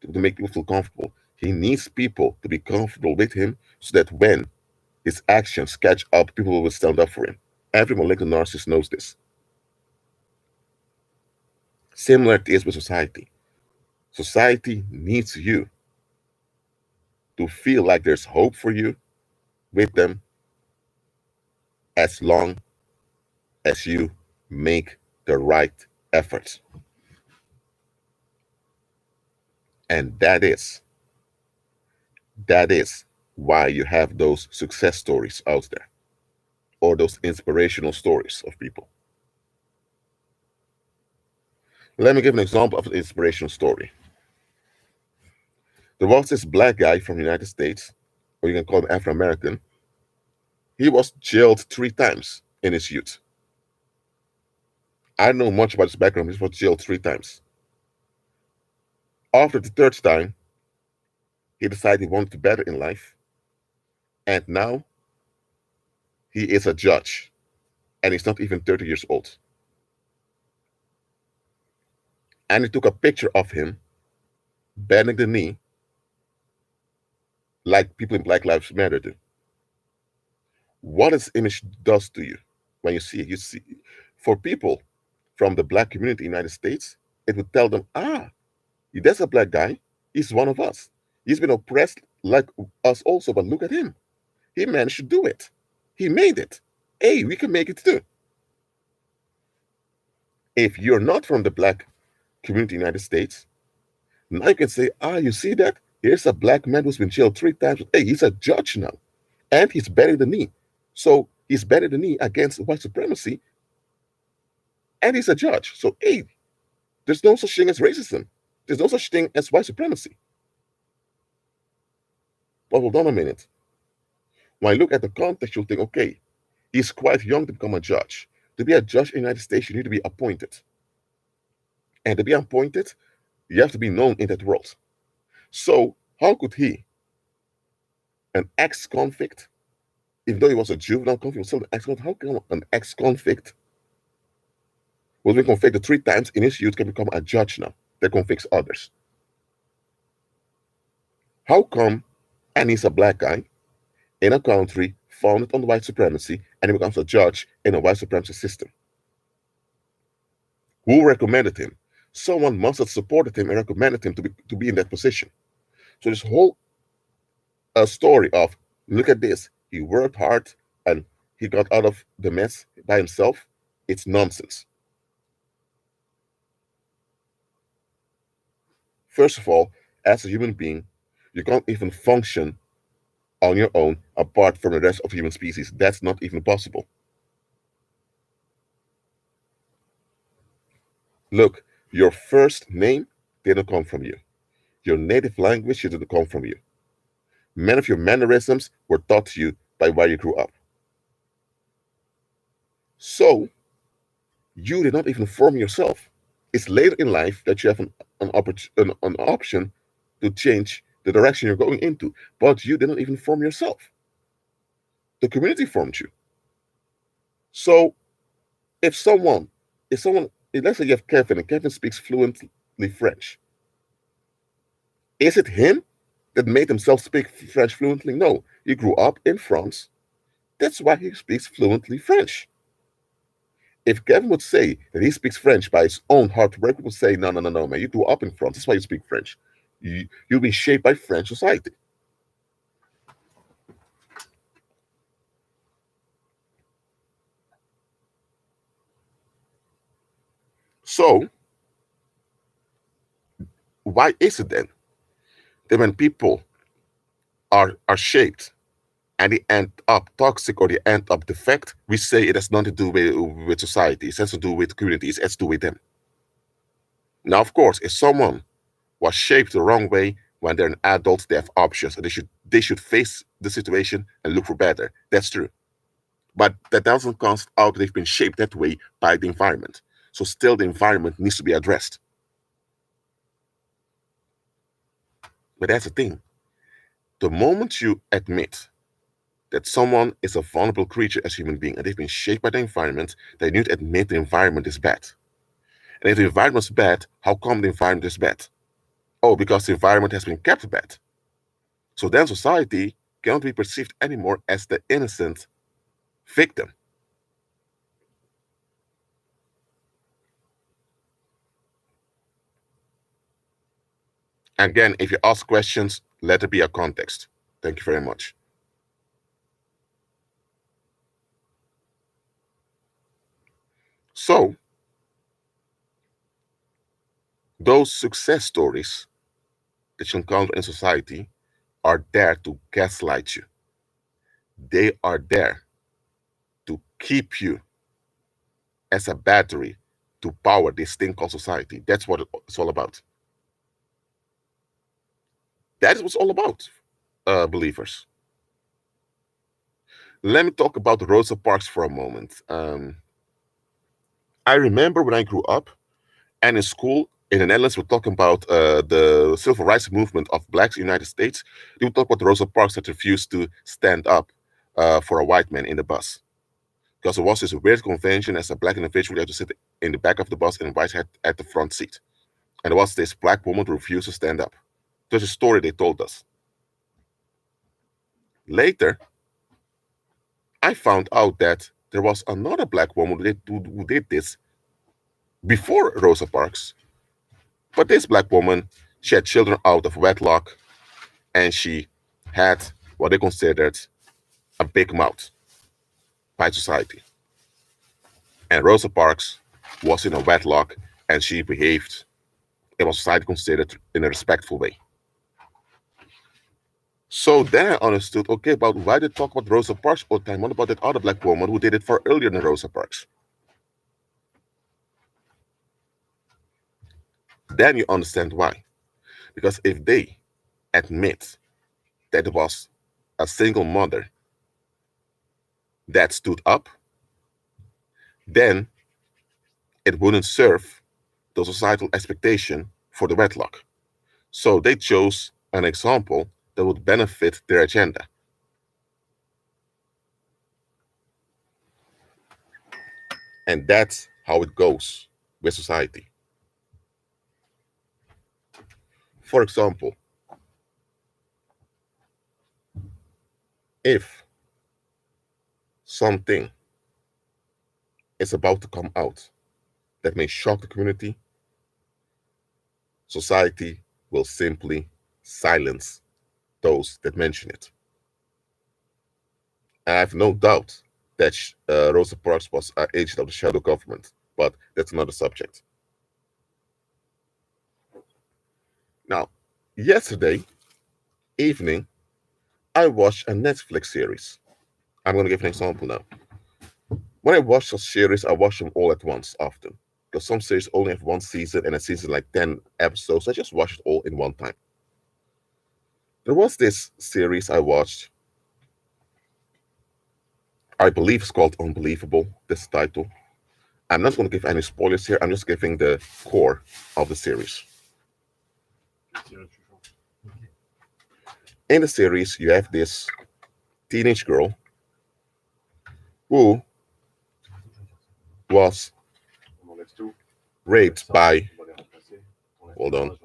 to make people feel comfortable. He needs people to be comfortable with him so that when his actions catch up, people will stand up for him. Every malignant narcissist knows this. Similar it is with society. Society needs you to feel like there's hope for you with them as long as you make the right efforts. And that is why you have those success stories out there or those inspirational stories of people. Let me give an example of an inspirational story. There was this black guy from the United States, or you can call him Afro American. He was jailed 3 times in his youth. I don't know much about his background. He was jailed 3 times. After the third time, he decided he wanted to better in life, and now he is a judge, and he's not even 30 years old. And he took a picture of him bending the knee like people in Black Lives Matter do. What this image does to you when you see it, you see, for people from the black community in the United States, it would tell them, that's a black guy. He's one of us. He's been oppressed like us also, but look at him. He managed to do it. He made it. Hey, we can make it too. If you're not from the black community in the United States, now you can say, you see that? Here's a black man who's been jailed 3 times. Hey, he's a judge now. And he's better than me. So he's better than me against white supremacy. And he's a judge. So, hey, there's no such thing as racism. There's no such thing as white supremacy. But hold on a minute. When I look at the context, you'll think, okay, he's quite young to become a judge. To be a judge in the United States, you need to be appointed. And to be appointed, you have to be known in that world. So how could he, an ex-convict, even though he was a juvenile convict, was still an ex-convict, how can an ex-convict who was been convicted 3 times in his youth can become a judge now that convicts others? How come, and he's a black guy, in a country founded on white supremacy, and he becomes a judge in a white supremacy system? Who recommended him? Someone must have supported him and recommended him to be in that position. So this whole story of, look at this, he worked hard and he got out of the mess by himself, it's nonsense. First of all, as a human being, you can't even function on your own apart from the rest of the human species. That's not even possible. Look, your first name didn't come from you. Your native language didn't come from you. Many of your mannerisms were taught to you by where you grew up. So, you did not even form yourself. It's later in life that you have an option to change the direction you're going into, but you did not even form yourself. The community formed you. So, if someone, let's say you have Kevin, and Kevin speaks fluently French, is it him that made himself speak French fluently? No, he grew up in France. That's why he speaks fluently French. If Kevin would say that he speaks French by his own hard work, people would say, no, no, no, no, man, you grew up in France. That's why you speak French. You've been shaped by French society. So, why is it then that when people are shaped and they end up toxic or they end up defect, we say it has nothing to do with society, it has to do with communities, it has to do with them? Now, of course, if someone was shaped the wrong way, when they're an adult, they have options, and they should face the situation and look for better. That's true. But that doesn't cast out they've been shaped that way by the environment. So still the environment needs to be addressed. But that's the thing. The moment you admit that someone is a vulnerable creature as a human being and they've been shaped by the environment, they need to admit the environment is bad. And if the environment is bad, how come the environment is bad? Oh, because the environment has been kept bad. So then society cannot be perceived anymore as the innocent victim. Again, if you ask questions, let it be a context. Thank you very much. So, those success stories that you encounter in society are there to gaslight you. They are there to keep you as a battery to power this thing called society. That's what it's all about. That is what it's all about, believers. Let me talk about Rosa Parks for a moment. I remember when I grew up and in school in the Netherlands, we're talking about the civil rights movement of blacks in the United States. They would talk about Rosa Parks that refused to stand up for a white man in the bus. Because there was this weird convention as a black individual, you had to sit in the back of the bus and white had at the front seat. And there was this black woman who refused to stand up. There's a story they told us. Later, I found out that there was another black woman who did this before Rosa Parks. But this black woman, she had children out of wedlock and she had what they considered a big mouth by society. And Rosa Parks was in a wedlock and she behaved in what society considered in a respectful way. So then I understood, okay, about why they talk about Rosa Parks all the time. What about that other black woman who did it far earlier than Rosa Parks? Then you understand why. Because if they admit that it was a single mother that stood up, then it wouldn't serve the societal expectation for the wedlock. So they chose an example that would benefit their agenda. And that's how it goes with society. For example, if something is about to come out that may shock the community, society will simply silence those that mention it. And I have no doubt that Rosa Parks was an agent of the shadow government, but that's another subject. Now, yesterday evening, I watched a Netflix series. I'm going to give an example now. When I watch a series, I watch them all at once often. Because some series only have one season and a season like 10 episodes. I just watch it all in one time. There was this series I watched. I believe it's called Unbelievable, this title. I'm not going to give any spoilers here. I'm just giving the core of the series. In the series, you have this teenage girl who was raped by, hold on,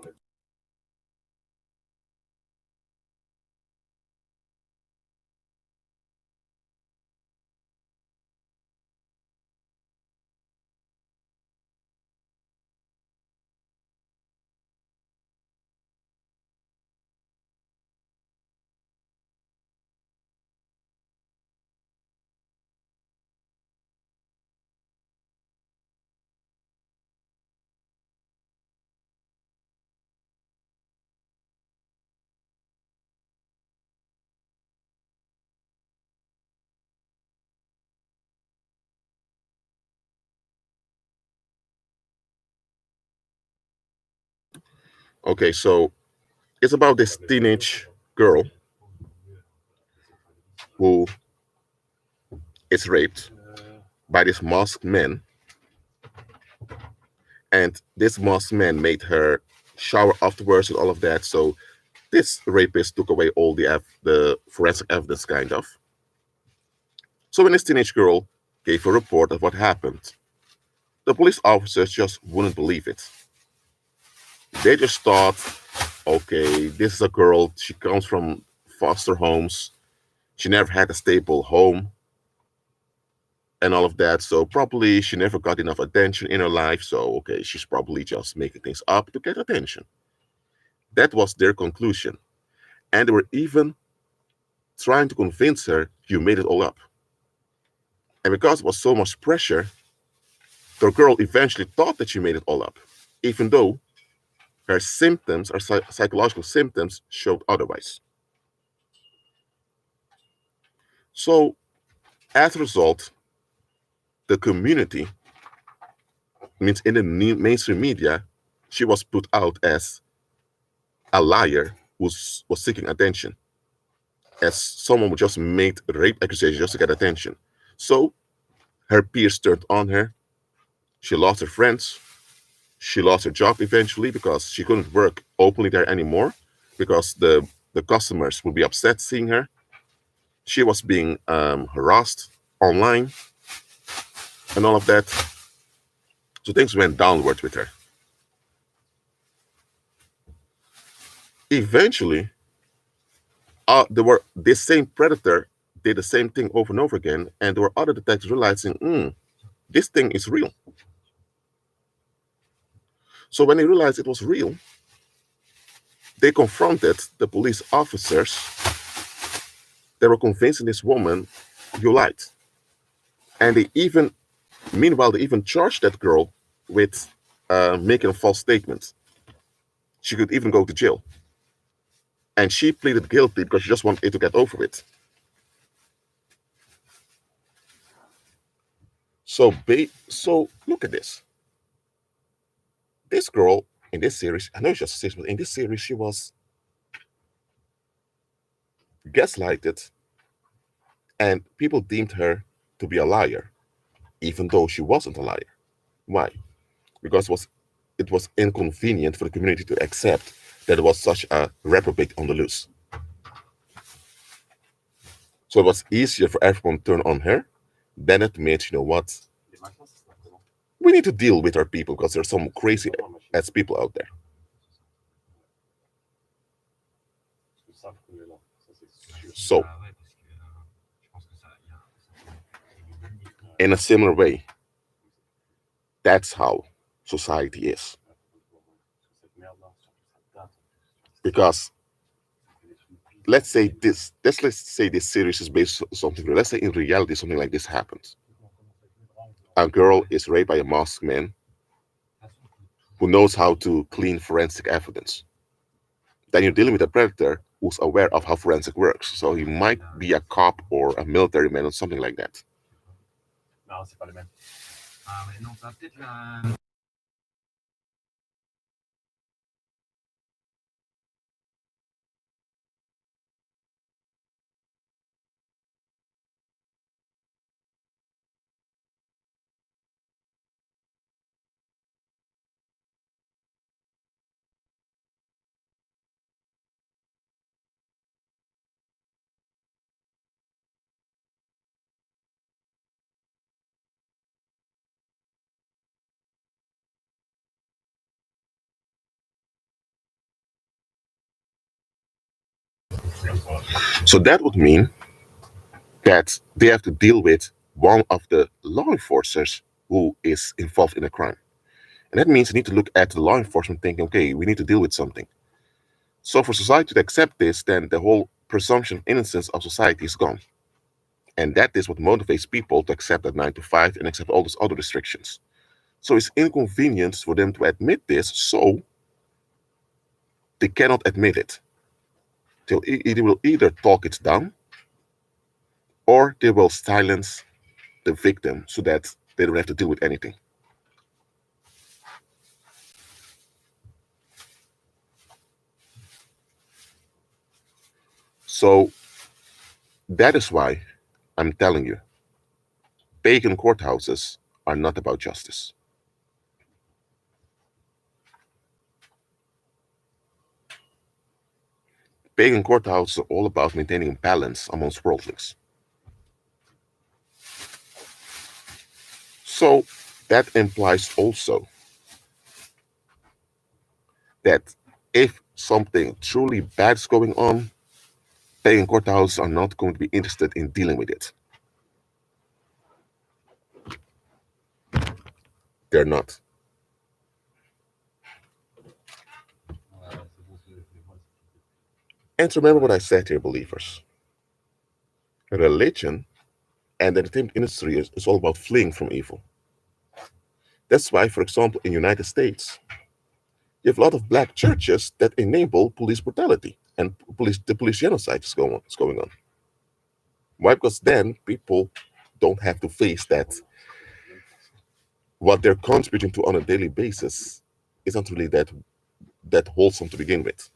okay, so it's about this teenage girl who is raped by this masked man, and this masked man made her shower afterwards and all of that. So this rapist took away all the forensic evidence, kind of. So when this teenage girl gave a report of what happened, the police officers just wouldn't believe it. They just thought, okay, this is a girl. She comes from foster homes. She never had a stable home and all of that. So probably she never got enough attention in her life. So, okay, she's probably just making things up to get attention. That was their conclusion. And they were even trying to convince her you made it all up. And because it was so much pressure, the girl eventually thought that she made it all up, even though her symptoms, her psychological symptoms, showed otherwise. So, as a result, the community means in the mainstream media, she was put out as a liar who was seeking attention, as someone who just made rape accusations just to get attention. So her peers turned on her. She lost her friends. She lost her job eventually because she couldn't work openly there anymore because the customers would be upset seeing her. She was being harassed online and all of that. So things went downward with her. Eventually, there were this same predator did the same thing over and over again, and there were other detectives realizing, this thing is real. So when they realized it was real, they confronted the police officers. They were convincing this woman, you lied. And meanwhile, they even charged that girl with making a false statement. She could even go to jail. And she pleaded guilty because she just wanted it to get over with. So look at this. This girl in this series, I know it's just a series, but in this series, she was gaslighted, and people deemed her to be a liar, even though she wasn't a liar. Why? Because it was inconvenient for the community to accept that there was such a reprobate on the loose. So it was easier for everyone to turn on her than admit, you know what, we need to deal with our people because there's some crazy ass people out there. So, in a similar way, that's how society is. Because let's say this series is based on something real. Let's say in reality something like this happens. A girl is raped by a masked man who knows how to clean forensic evidence. Then you're dealing with a predator who's aware of how forensic works. So he might be a cop or a military man or something like that. So that would mean that they have to deal with one of the law enforcers who is involved in a crime. And that means you need to look at the law enforcement thinking, okay, we need to deal with something. So for society to accept this, then the whole presumption of innocence of society is gone. And that is what motivates people to accept that 9 to 5 and accept all those other restrictions. So it's inconvenient for them to admit this, so they cannot admit it. They will either talk it down or they will silence the victim so that they don't have to deal with anything. So that is why I'm telling you, pagan courthouses are not about justice. Pagan courthouses are all about maintaining balance amongst worldlings. So that implies also that if something truly bad is going on, pagan courthouses are not going to be interested in dealing with it. They're not. And remember what I said here, believers. Religion and the entertainment industry is all about fleeing from evil. That's why, for example, in the United States, you have a lot of black churches that enable police brutality and the police genocide is going on. Why? Because then people don't have to face that what they're contributing to on a daily basis isn't really that wholesome to begin with.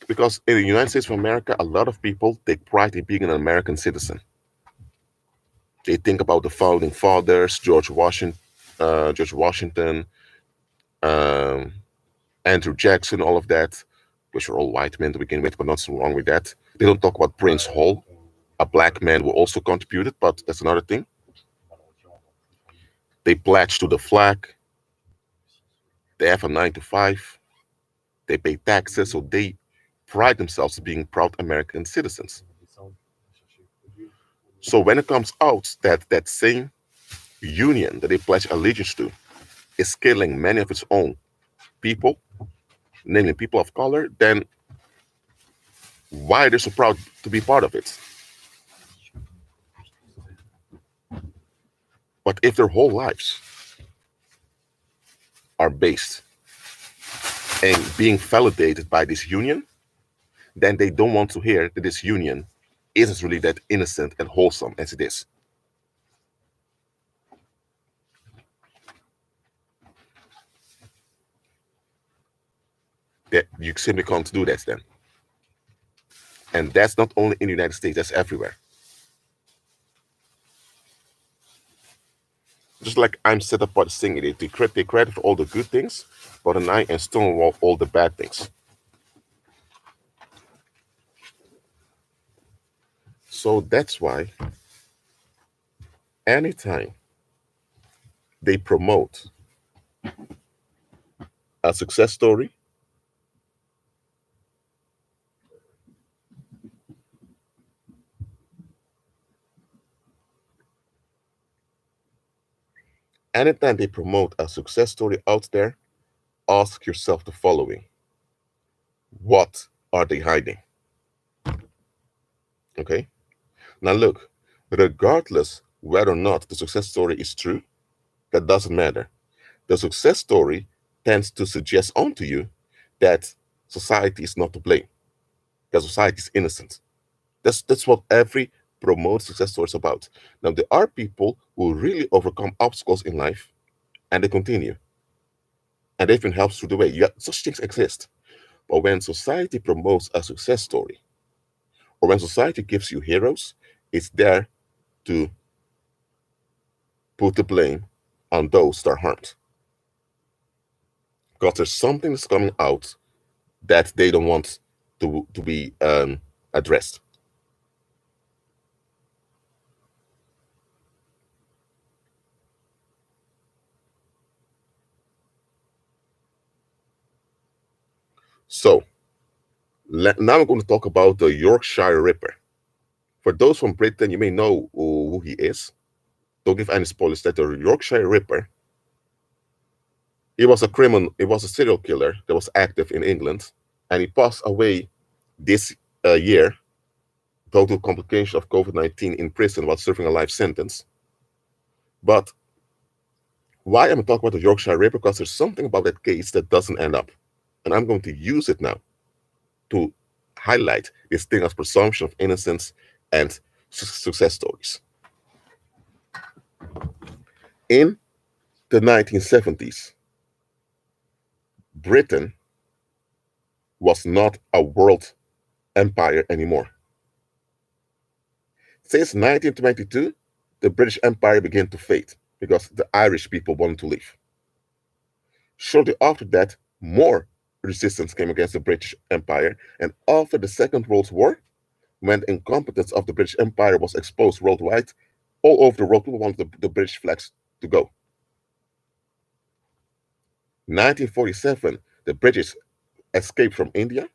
Because in the United States of America, a lot of people take pride in being an American citizen. They think about the founding fathers, George Washington, um, Andrew Jackson, all of that, which are all white men to begin with, but not so wrong with that. They don't talk about Prince Hall, a black man who also contributed, but that's another thing. They pledge to the flag. They have a 9 to 5. They pay taxes, so they pride themselves as being proud American citizens. So when it comes out that that same union that they pledge allegiance to is killing many of its own people, namely people of color, then why are they so proud to be part of it? But if their whole lives are based in being validated by this union, then they don't want to hear that this union isn't really that innocent and wholesome as it is. That you simply can't do that then. And that's not only in the United States, that's everywhere. Just like I'm set apart singing it, they credit for all the good things, but deny and stonewall all the bad things. So that's why anytime they promote a success story, anytime they promote a success story out there, ask yourself the following: what are they hiding? Okay? Now look, regardless whether or not the success story is true, that doesn't matter. The success story tends to suggest onto you that society is not to blame, that society is innocent. That's what every promote success story is about. Now there are people who really overcome obstacles in life and they continue. And they've been helped through the way. Yeah, such things exist. But when society promotes a success story, or when society gives you heroes, it's there to put the blame on those that are harmed. Because there's something that's coming out that they don't want to be addressed. So now I'm going to talk about the Yorkshire Ripper. For those from Britain, you may know who he is. Don't give any spoilers. That the Yorkshire Ripper, he was a criminal. He was a serial killer that was active in England, and he passed away this year due to complication of COVID-19 in prison while serving a life sentence. But why am I talking about the Yorkshire Ripper? Because there's something about that case that doesn't end up, and I'm going to use it now to highlight this thing as presumption of innocence and success stories. In the 1970s, Britain was not a world empire anymore. Since 1922, the British Empire began to fade because the Irish people wanted to leave. Shortly after that, more resistance came against the British Empire, and after the Second World War, when the incompetence of the British Empire was exposed worldwide, all over the world, people wanted the British flags to go. 1947, the British escaped from India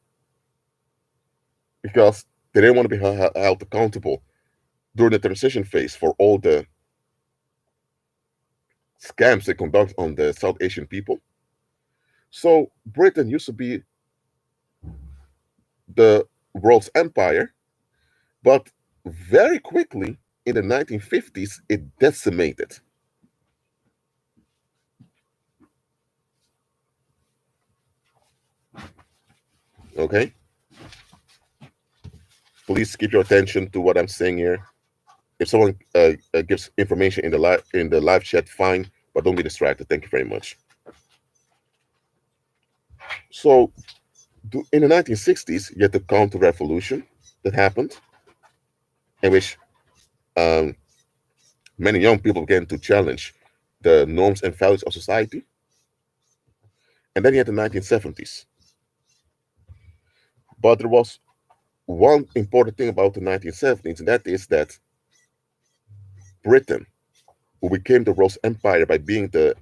because they didn't want to be held accountable during the transition phase for all the scams they conduct on the South Asian people. So Britain used to be the world's empire, but very quickly in the 1950s, it decimated. Okay? please keep your attention to what I'm saying here. If someone gives information in the live chat, fine, but don't be distracted. Thank you very much. So, in the 1960s, you had the Counter Revolution that happened, in which um, many young people began to challenge the norms and values of society. And then you had the 1970s. But there was one important thing about the 1970s, and that is that Britain, who became the world's empire by being the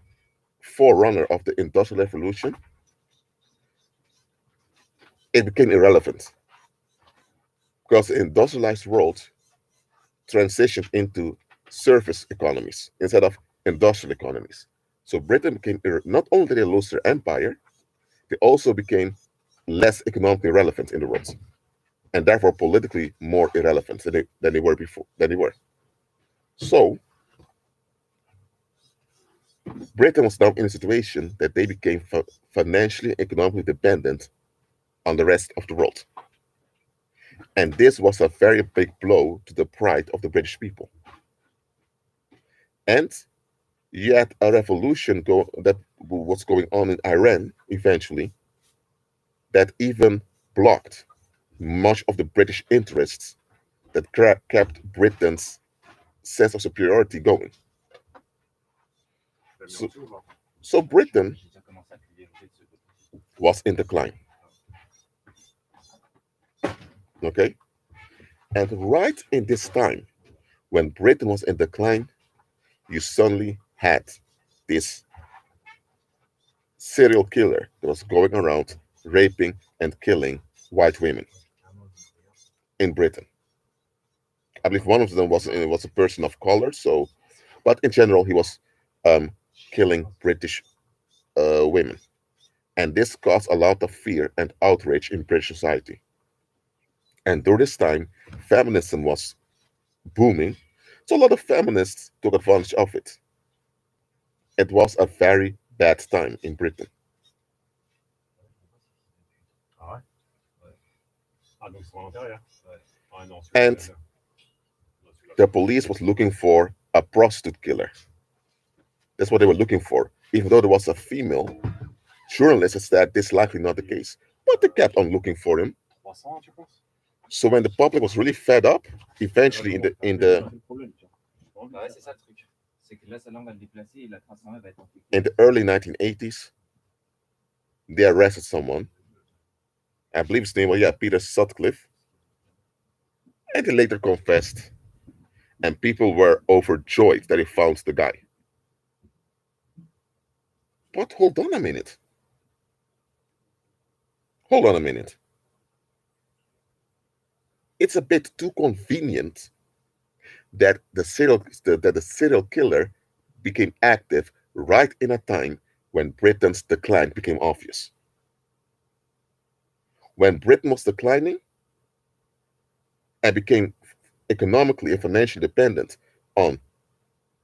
forerunner of the Industrial Revolution, it became irrelevant because the industrialized world transitioned into service economies instead of industrial economies. So Britain became, not only did they lose their empire, they also became less economically relevant in the world, and therefore politically more irrelevant than they were before. Than they were. So Britain was now in a situation that they became financially, economically dependent on the rest of the world. And this was a very big blow to the pride of the British people. And you had a revolution that was going on in Iran eventually that even blocked much of the British interests that kept Britain's sense of superiority going. So, so Britain was in decline. Okay? And right in this time, when Britain was in decline, you suddenly had this serial killer that was going around raping and killing white women in Britain. I believe one of them was a person of color. So, but in general, he was um, killing British women, and this caused a lot of fear and outrage in British society. And during this time, feminism was booming, so a lot of feminists took advantage of it. It was a very bad time in Britain. Ah ouais? Ouais. Ah, donc c'est volontaire, yeah? Ouais. Ah non, And celui-là. Non, celui-là. the police was looking for a prostitute killer. That's what they were looking for. Even though there was a female journalist, said this is likely not the case. But they kept on looking for him. 300, tu penses? So when the public was really fed up, eventually Ouais, c'est ça le truc. C'est que là, sa langue va le déplacer et la transformer va être amplifiée. in the early 1980s, they arrested someone. I believe his name was Peter Sutcliffe, and he later confessed. And people were overjoyed that he found the guy. But hold on a minute. Hold on a minute. It's a bit too convenient that the serial killer became active right in a time when Britain's decline became obvious. When Britain was declining and became economically and financially dependent on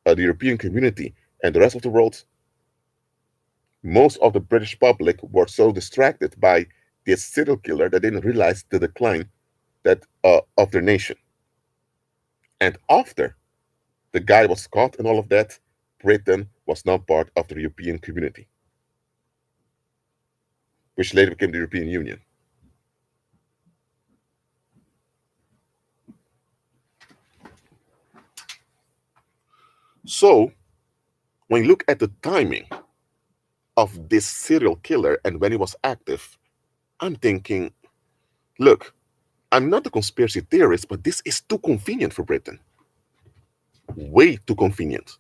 the European community and the rest of the world, most of the British public were so distracted by this serial killer that they didn't realize the decline of their nation. And after the guy was caught and all of that, Britain was now part of the European community, which later became the European Union. So, when you look at the timing of this serial killer and when he was active, I'm thinking, look, I'm not a conspiracy theorist, but this is too convenient for Britain. Way too convenient.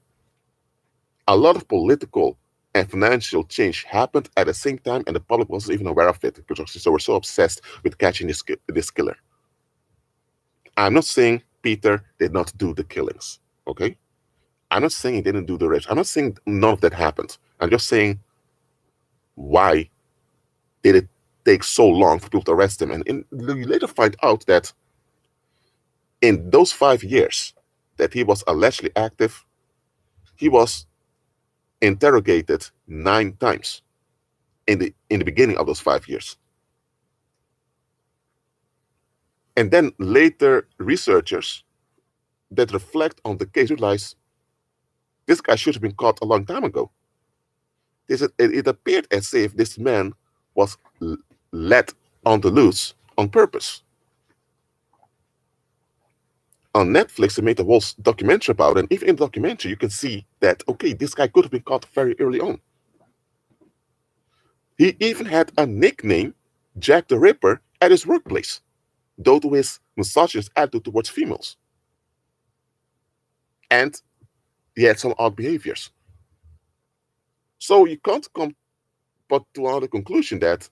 A lot of political and financial change happened at the same time, and the public wasn't even aware of it because they were so obsessed with catching this killer. I'm not saying Peter did not do the killings, okay? I'm not saying he didn't do the rape. I'm not saying none of that happened. I'm just saying, why did it take so long for people to arrest him? And you later find out that in those 5 years that he was allegedly active, he was interrogated 9 times in the beginning of those 5 years. And then later researchers that reflect on the case realize this guy should have been caught a long time ago. It appeared as if this man was let on the loose on purpose. On Netflix, they made a whole documentary about it. And even in the documentary, you can see that, okay, this guy could have been caught very early on. He even had a nickname, Jack the Ripper, at his workplace, due to his misogynist attitude towards females. And he had some odd behaviors. So you can't come but to another conclusion that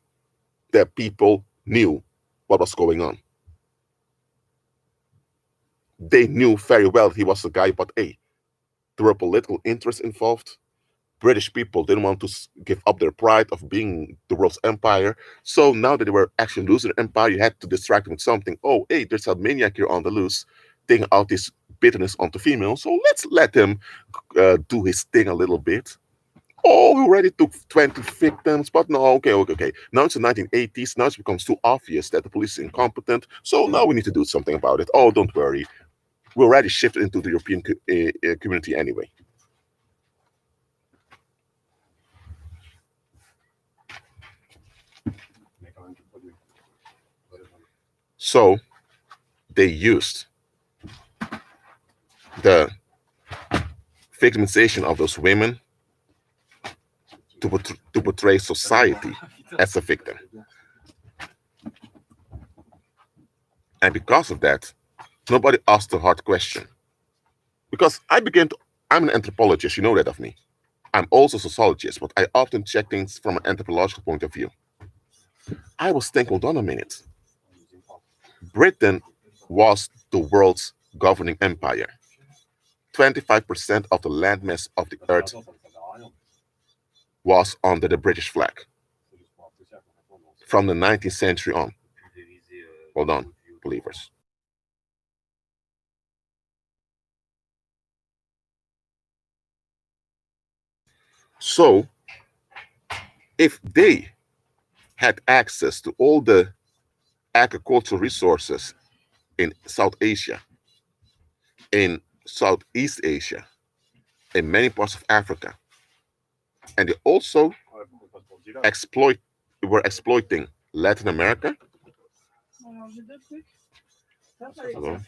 people knew what was going on. They knew very well he was a guy, but hey, there were political interests involved. British people didn't want to give up their pride of being the world's empire. So now that they were actually losing their empire, you had to distract them with something. Oh, hey, there's a maniac here on the loose, taking out this bitterness onto females. So let's let him do his thing a little bit. Oh, we already took 20 victims, but no, okay. Now it's the 1980s. Now it becomes too obvious that the police is incompetent. So now we need to do something about it. Oh, don't worry. We already shifted into the European community anyway. So they used the victimization of those women to portray society as a victim. And because of that, nobody asked the hard question. Because I'm an anthropologist, you know that of me. I'm also a sociologist, but I often check things from an anthropological point of view. I was thinking, hold on a minute. Britain was the world's governing empire. 25% of the landmass of the earth was under the British flag from the 19th century on. Hold on, believers. So, if they had access to all the agricultural resources in South Asia, in Southeast Asia, in many parts of Africa, and they also were exploiting Latin America. Hello.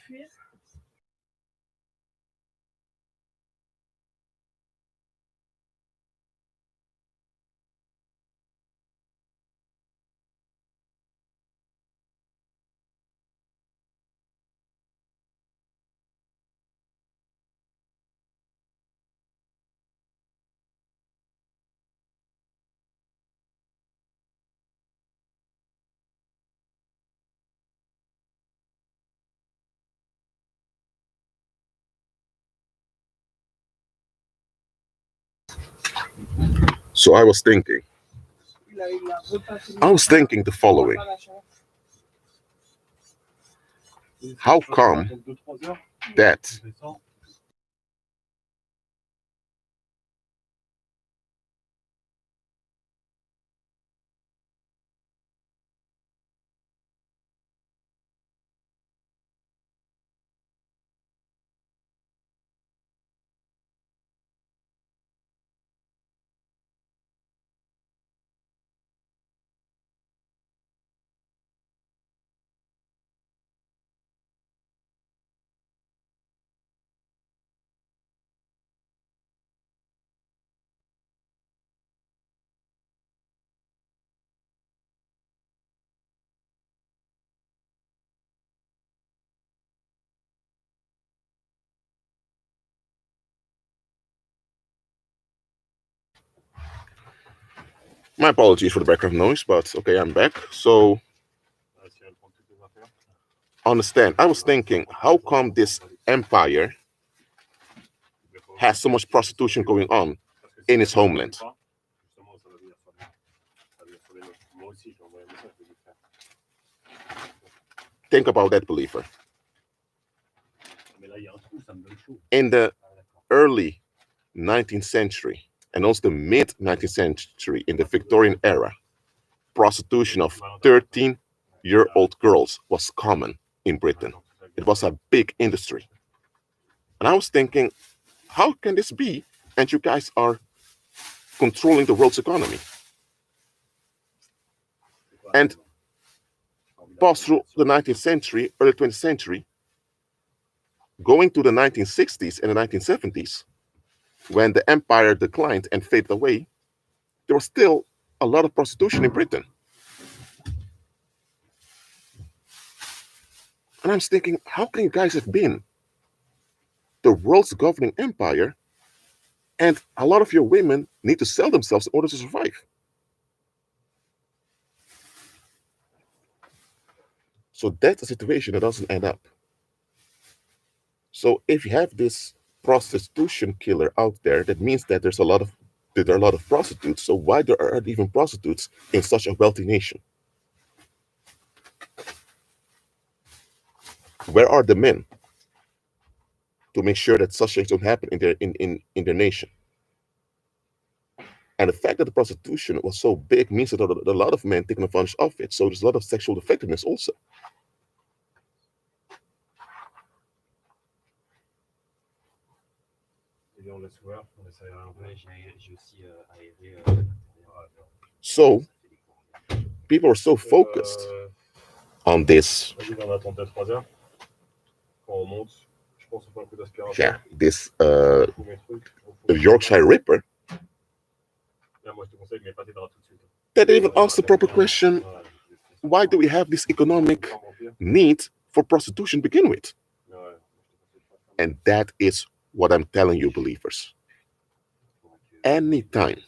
So I was thinking the following. How come that my apologies for the background noise, but okay, I'm back. So understand, I was thinking, how come this empire has so much prostitution going on in its homeland? Think about that, believer. In the early 19th century and also the mid 19th century, in the Victorian era, prostitution of 13-year-old girls was common in Britain. It was a big industry. And I was thinking, how can this be? And you guys are controlling the world's economy. And passed through the 19th century, early 20th century, going to the 1960s and the 1970s, when the empire declined and faded away, there was still a lot of prostitution in Britain. And I'm thinking, how can you guys have been the world's governing empire, and a lot of your women need to sell themselves in order to survive? So that's a situation that doesn't add up. So if you have this prostitution killer out there, that means that there are a lot of prostitutes. So why there aren't even prostitutes in such a wealthy nation? Where are the men to make sure that such things don't happen in their nation? And the fact that the prostitution was so big means that there are a lot of men taking advantage of it. So there's a lot of sexual effectiveness also. So people are so focused on this. Yeah, this the Yorkshire Ripper. That they even asked the proper question: why do we have this economic need for prostitution to begin with? And that is what I'm telling you, believers. Anytime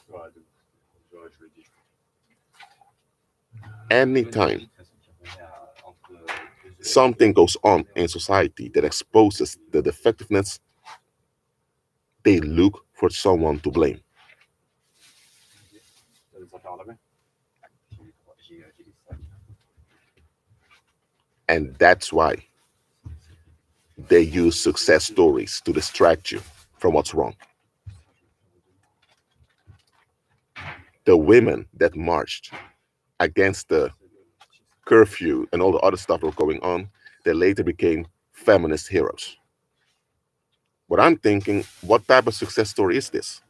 something goes on in society that exposes the defectiveness, they look for someone to blame. And that's why they use success stories to distract you from what's wrong. The women that marched against the curfew and all the other stuff that were going on, they later became feminist heroes. What I'm thinking, what type of success story is this?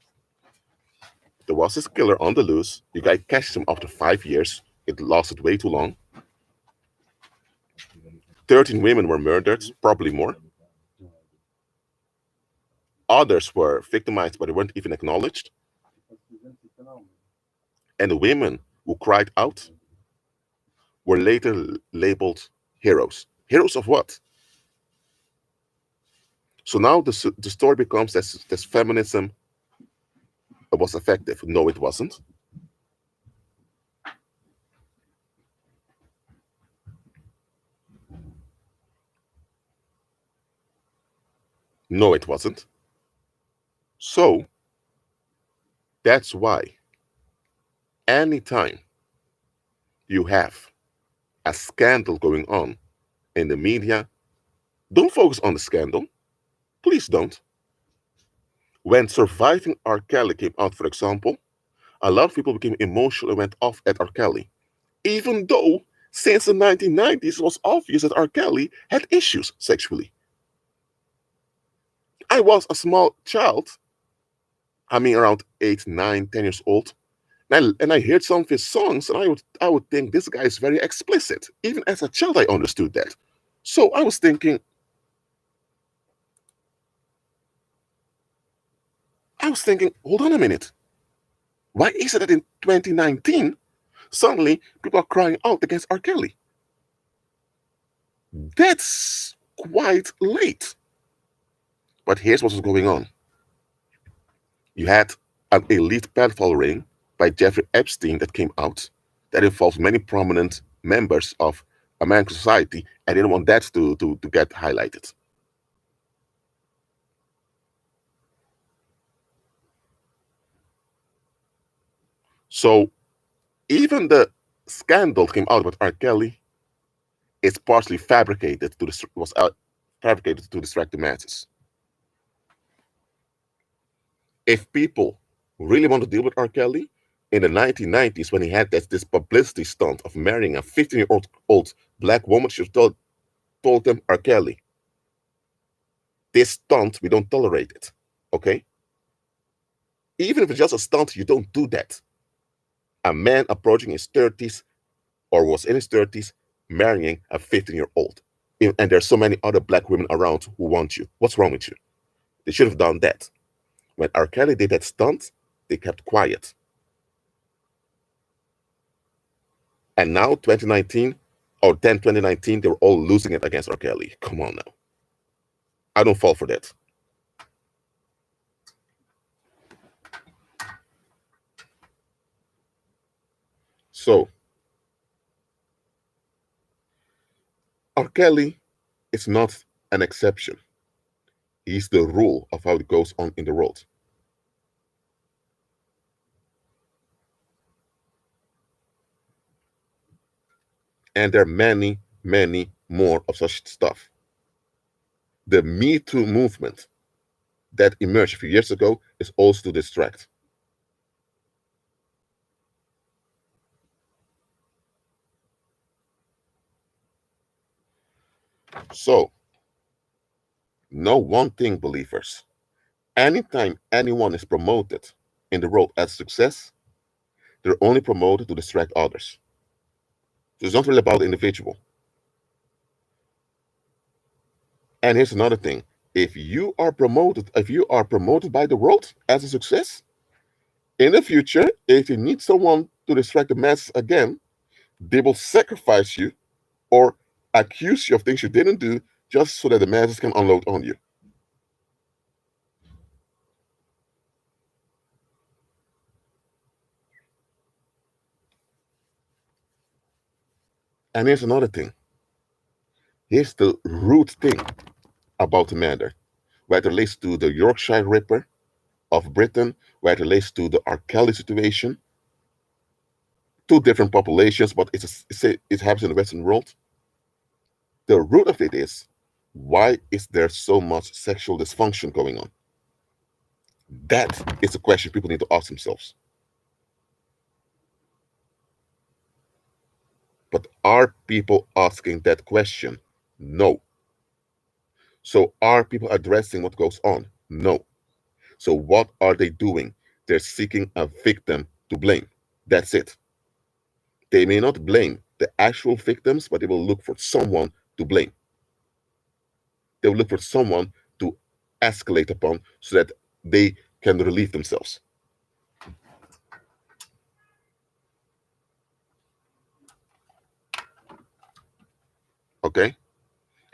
There was this killer on the loose. You guys catched him after 5 years. It lasted way too long. 13 women were murdered, probably more. Others were victimized, but they weren't even acknowledged. And the women who cried out were later labeled heroes. Heroes of what? So now the story becomes that feminism was effective. No, it wasn't. No, it wasn't. So that's why anytime you have a scandal going on in the media, don't focus on the scandal. Please don't. When Surviving R. Kelly came out, for example, a lot of people became emotional and went off at R. Kelly, even though since the 1990s it was obvious that R. Kelly had issues sexually. I was a small child, around 8, 9, 10 years old, and I heard some of his songs, and I would think this guy is very explicit. Even as a child, I understood that. So I was thinking, hold on a minute. Why is it that in 2019, suddenly people are crying out against R. Kelly? That's quite late. But here's what was going on. You had an elite pedophile ring by Jeffrey Epstein that came out that involved many prominent members of American society. I didn't want that to get highlighted. So even the scandal came out about R. Kelly, it's partially fabricated fabricated to distract the masses. If people really want to deal with R. Kelly, in the 1990s, when he had this publicity stunt of marrying a 15-year-old black woman, she was told, told them, R. Kelly, this stunt, we don't tolerate it. Okay? Even if it's just a stunt, you don't do that. A man approaching his 30s or was in his 30s marrying a 15-year-old. And there's so many other black women around who want you. What's wrong with you? They should have done that. When R. Kelly did that stunt, they kept quiet. And now, 2019, or 2019, they were all losing it against R. Kelly. Come on now. I don't fall for that. So, R. Kelly is not an exception. He's the rule of how it goes on in the world. And there are many, many more of such stuff. The Me Too movement that emerged a few years ago is also to distract. So, know one thing, believers. Anytime anyone is promoted in the world as success, they're only promoted to distract others. So it's not really about the individual. And here's another thing. If you are promoted by the world as a success, in the future, if you need someone to distract the masses again, they will sacrifice you or accuse you of things you didn't do just so that the masses can unload on you. And here's another thing. Here's the root thing about the matter, where it relates to the Yorkshire Ripper of Britain, where it relates to the R. Kelly situation. Two different populations, but it happens in the Western world. The root of it is, why is there so much sexual dysfunction going on? That is a question people need to ask themselves. But are people asking that question? No. So are people addressing what goes on? No. So what are they doing? They're seeking a victim to blame. That's it. They may not blame the actual victims, but they will look for someone to blame. They will look for someone to escalate upon so that they can relieve themselves. Okay?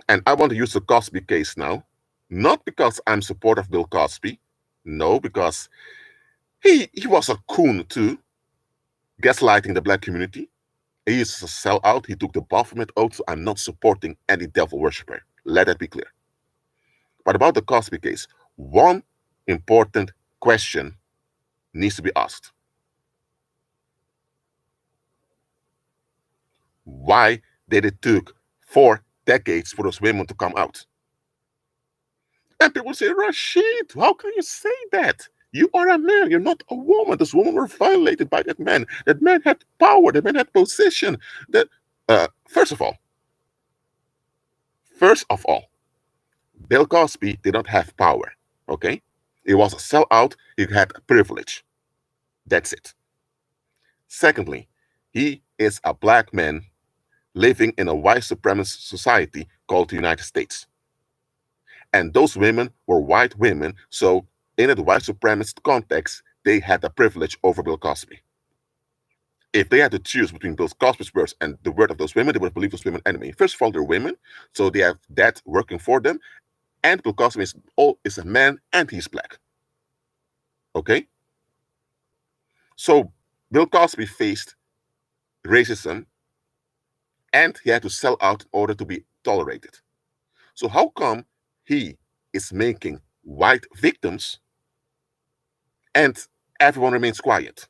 And I want to use the Cosby case now, not because I'm supportive of Bill Cosby. No, because he was a coon too, gaslighting the black community. He is a sellout. He took the Baphomet oath, so I'm not supporting any devil worshiper. Let that be clear. But about the Cosby case, one important question needs to be asked. Why did it take 4 decades for those women to come out? And people say, Rashid, how can you say that? You are a man, you're not a woman. This woman were violated by that man. That man had power, that man had position. That first of all, Bill Cosby did not have power. Okay? He was a sellout, he had privilege. That's it. Secondly, he is a black man living in a white supremacist society called the United States. And those women were white women, so in a white supremacist context, they had a privilege over Bill Cosby. If they had to choose between Bill Cosby's words and the word of those women, they would believe those women enemy. First of all, they're women, so they have that working for them. And Bill Cosby is a man and he's black. Okay? So Bill Cosby faced racism and he had to sell out in order to be tolerated. So how come he is making white victims and everyone remains quiet?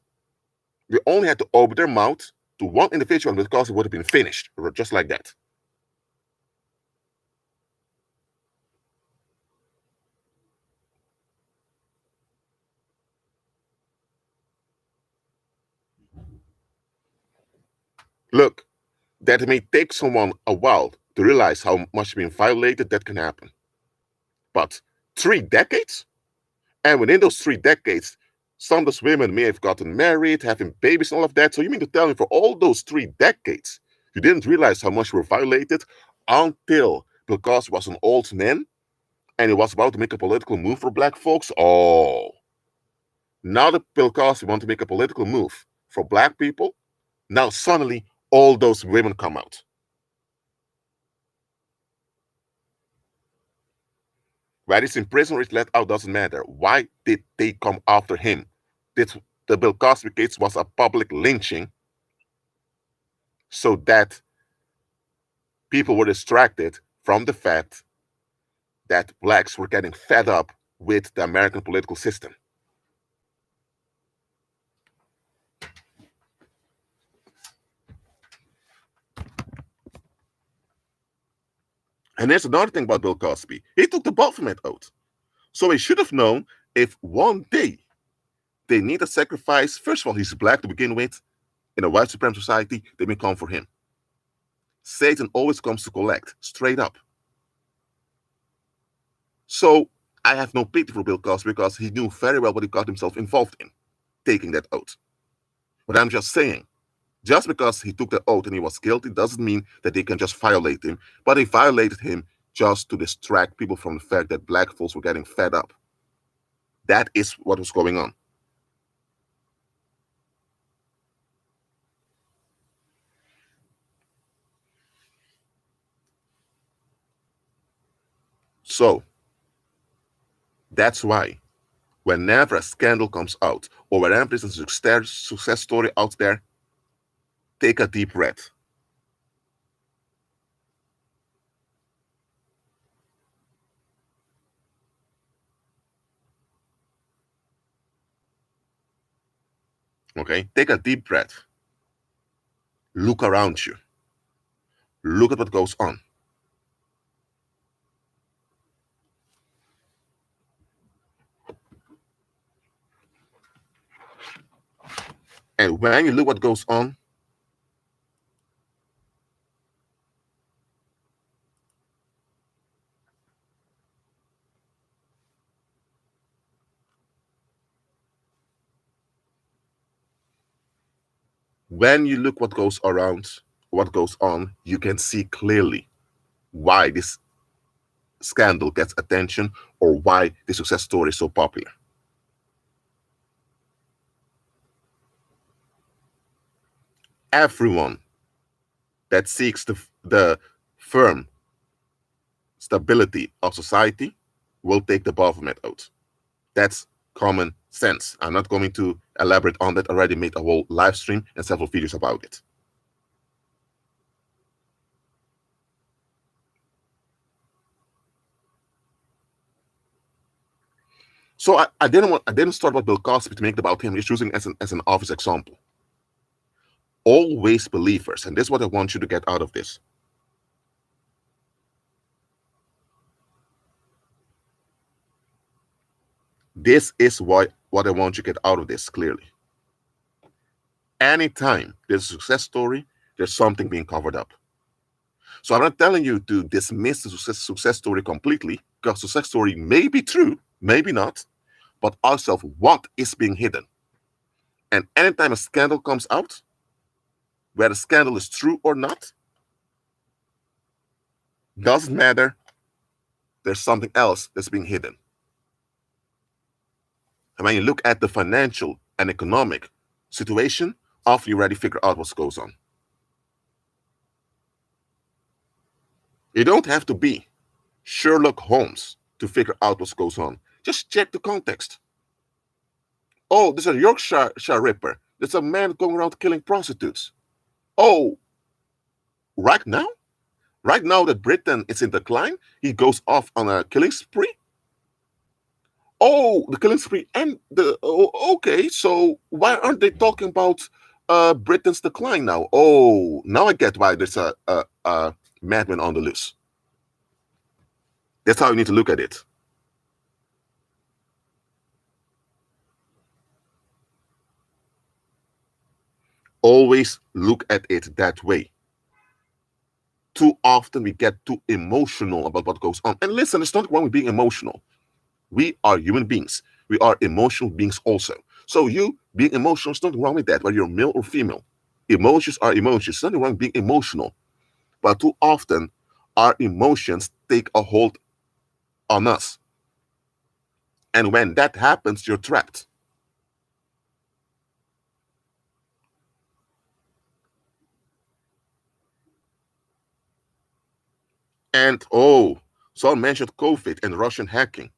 We only had to open their mouth to one individual because it would have been finished, just like that. Look, that may take someone a while to realize how much being violated that can happen. But 3 decades? And within those 3 decades, some of those women may have gotten married, having babies, and all of that. So you mean to tell me for all those 3 decades, you didn't realize how much you were violated until because he was an old man and he was about to make a political move for black folks? Oh, now that Bill Cosby want to make a political move for black people, now suddenly all those women come out. Whether he's in prison or he's let out doesn't matter. Why did they come after him? The Bill Cosby case was a public lynching so that people were distracted from the fact that blacks were getting fed up with the American political system. And there's another thing about Bill Cosby. He took the Baphomet oath. So he should have known if one day they need a sacrifice, first of all, he's black to begin with, in a white supremacist society, they may come for him. Satan always comes to collect, straight up. So I have no pity for Bill Cosby because he knew very well what he got himself involved in, taking that oath. But I'm just saying, just because he took the oath and he was guilty doesn't mean that they can just violate him. But they violated him just to distract people from the fact that black folks were getting fed up. That is what was going on. So that's why whenever a scandal comes out or whenever there's a success story out there, take a deep breath. Okay, take a deep breath. Look around you. Look at what goes on. And when you look what goes on, what goes on, you can see clearly why this scandal gets attention or why the success story is so popular. Everyone that seeks the firm stability of society will take the Baphomet oath. That's common sense. I'm not going to elaborate on that. I already made a whole live stream and several videos about it. So I didn't start with Bill Cosby to make it about him, just using as an obvious example. Always believers, and this is what I want you to get out of this. This is what I want you to get out of this clearly. Anytime there's a success story, there's something being covered up. So I'm not telling you to dismiss the success story completely, because success story may be true, maybe not, but also what is being hidden. And anytime a scandal comes out, whether the scandal is true or not, doesn't matter. There's something else that's being hidden. And when you look at the financial and economic situation, often you already figure out what goes on. You don't have to be Sherlock Holmes to figure out what goes on. Just check the context. Oh, there's a Yorkshire Ripper. There's a man going around killing prostitutes. Oh, right now? Right now that Britain is in decline, he goes off on a killing spree? Oh, the killing spree and okay, so why aren't they talking about Britain's decline now? Oh, now I get why there's a madman on the loose. That's how you need to look at it. Always look at it that way. too often we get too emotional about what goes on. And listen, it's not wrong with being emotional. We are human beings. We are emotional beings also. So you being emotional, there's nothing wrong with that, whether you're male or female. Emotions are emotions. There's nothing wrong with being emotional. But too often, our emotions take a hold on us. And when that happens, you're trapped. And someone mentioned COVID and Russian hacking.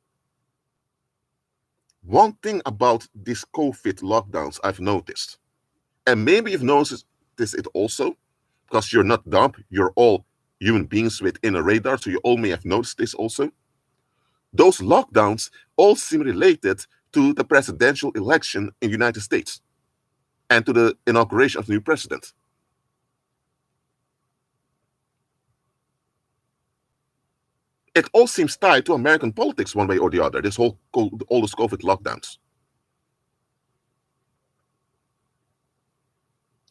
One thing about these COVID lockdowns I've noticed, and maybe you've noticed it also, because you're not dumb, you're all human beings within a radar, so you all may have noticed this also. Those lockdowns all seem related to the presidential election in the United States and to the inauguration of the new president. It all seems tied to American politics one way or the other, all those COVID lockdowns.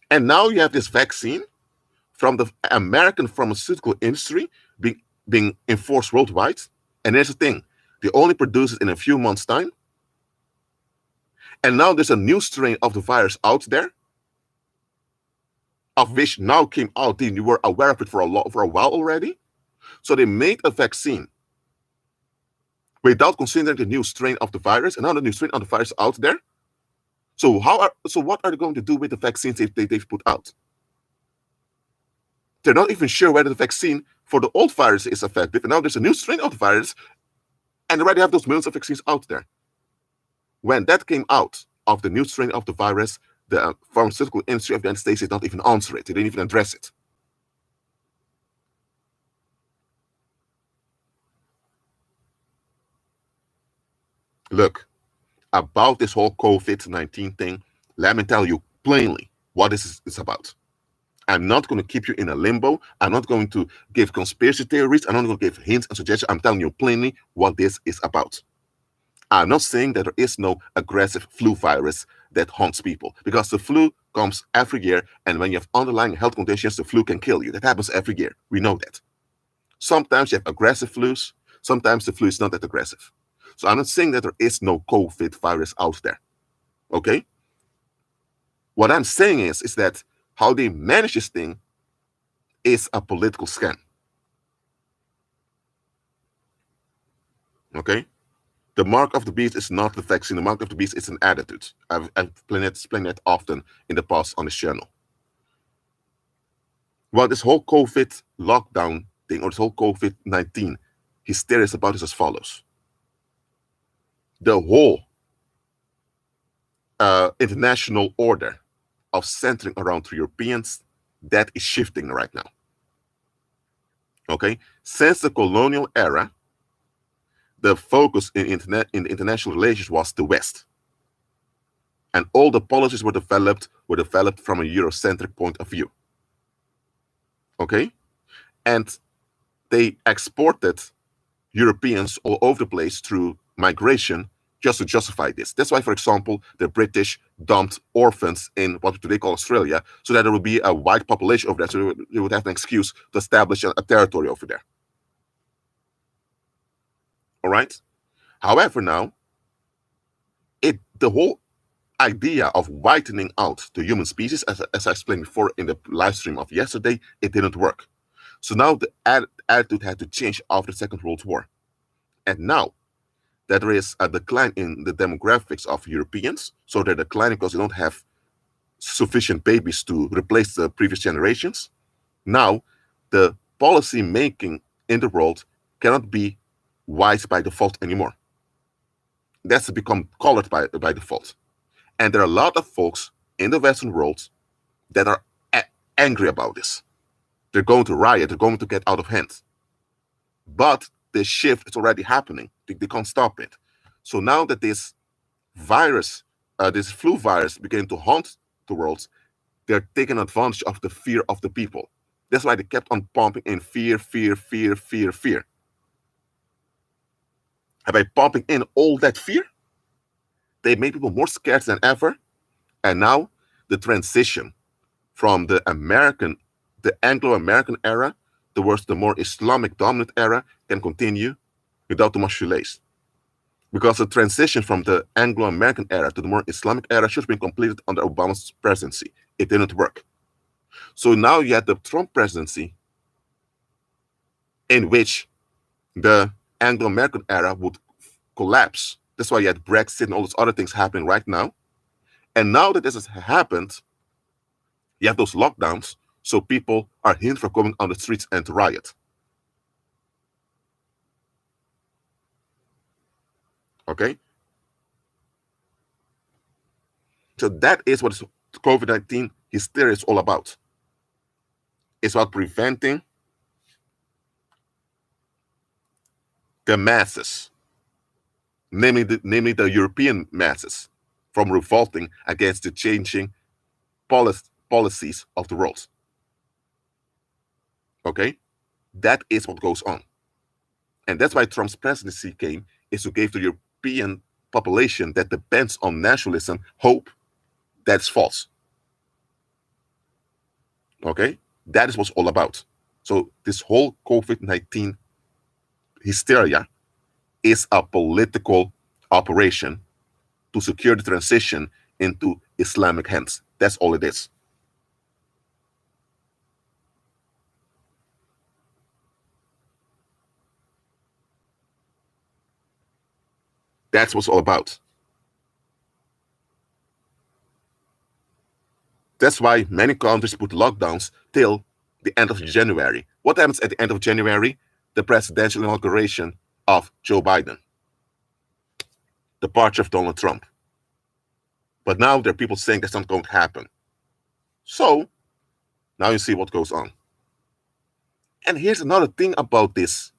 And now you have this vaccine from the American pharmaceutical industry being enforced worldwide. And here's the thing, they only produce it in a few months' time. And now there's a new strain of the virus out there, of which now came out, and you were aware of it for a while already. So they made a vaccine without considering the new strain of the virus, and now the new strain of the virus out there. So what are they going to do with the vaccines they've put out? They're not even sure whether the vaccine for the old virus is effective, and now there's a new strain of the virus, and they already have those millions of vaccines out there. When that came out of the new strain of the virus, the pharmaceutical industry of the United States did not even answer it. They didn't even address it. Look, about this whole COVID-19 thing, let me tell you plainly what this is about. I'm not going to keep you in a limbo. I'm not going to give conspiracy theories. I'm not going to give hints and suggestions. I'm telling you plainly what this is about. I'm not saying that there is no aggressive flu virus that haunts people, because the flu comes every year, and when you have underlying health conditions, the flu can kill you. That happens every year. We know that. Sometimes you have aggressive flus. Sometimes the flu is not that aggressive. So I'm not saying that there is no COVID virus out there. Okay? What I'm saying is that how they manage this thing is a political scam. Okay? The mark of the beast is not the vaccine. The mark of the beast is an attitude. I've explained that often in the past on this channel. Well, this whole COVID lockdown thing, or this whole COVID-19 hysteria is about is as follows. The whole international order of centering around Europeans, that is shifting right now. Okay? Since the colonial era, the focus in international relations was the West. And all the policies were developed from a Eurocentric point of view. Okay? And they exported Europeans all over the place through migration just to justify this. That's why, for example, the British dumped orphans in what we today call Australia, so that there would be a white population over there, so they would have an excuse to establish a territory over there. All right? However, now, the whole idea of whitening out the human species, as I explained before in the live stream of yesterday, it didn't work. So now the attitude had to change after the Second World War. And now that there is a decline in the demographics of Europeans, so they're declining because they don't have sufficient babies to replace the previous generations. Now, the policy making in the world cannot be white by default anymore. That's become colored by default. And there are a lot of folks in the Western world that are angry about this. They're going to riot. They're going to get out of hand. But the shift is already happening. They can't stop it. So now that this virus, this flu virus, began to haunt the world, they're taking advantage of the fear of the people. That's why they kept on pumping in fear, fear, fear, fear, fear. And by pumping in all that fear, they made people more scared than ever. And now the transition from the Anglo-American era towards the more Islamic dominant era can continue without too much delays. Because the transition from the Anglo-American era to the more Islamic era should have been completed under Obama's presidency. It didn't work. So now you had the Trump presidency, in which the Anglo-American era would collapse. That's why you had Brexit and all those other things happening right now. And now that this has happened, you have those lockdowns, so people are hindered from going on the streets and to riot. Okay? So that is what COVID-19 hysteria is all about. It's about preventing the masses, namely the European masses, from revolting against the changing policies of the world. Okay? That is what goes on. And that's why Trump's presidency came, is to give the European population that depends on nationalism hope. That's false. Okay? That is what's all about. So this whole COVID-19 hysteria is a political operation to secure the transition into Islamic hands. That's all it is. That's what's all about. That's why many countries put lockdowns till the end of January. What happens at the end of January? The presidential inauguration of Joe Biden. Departure of Donald Trump. But now there are people saying that's not going to happen. So now you see what goes on. And here's another thing about this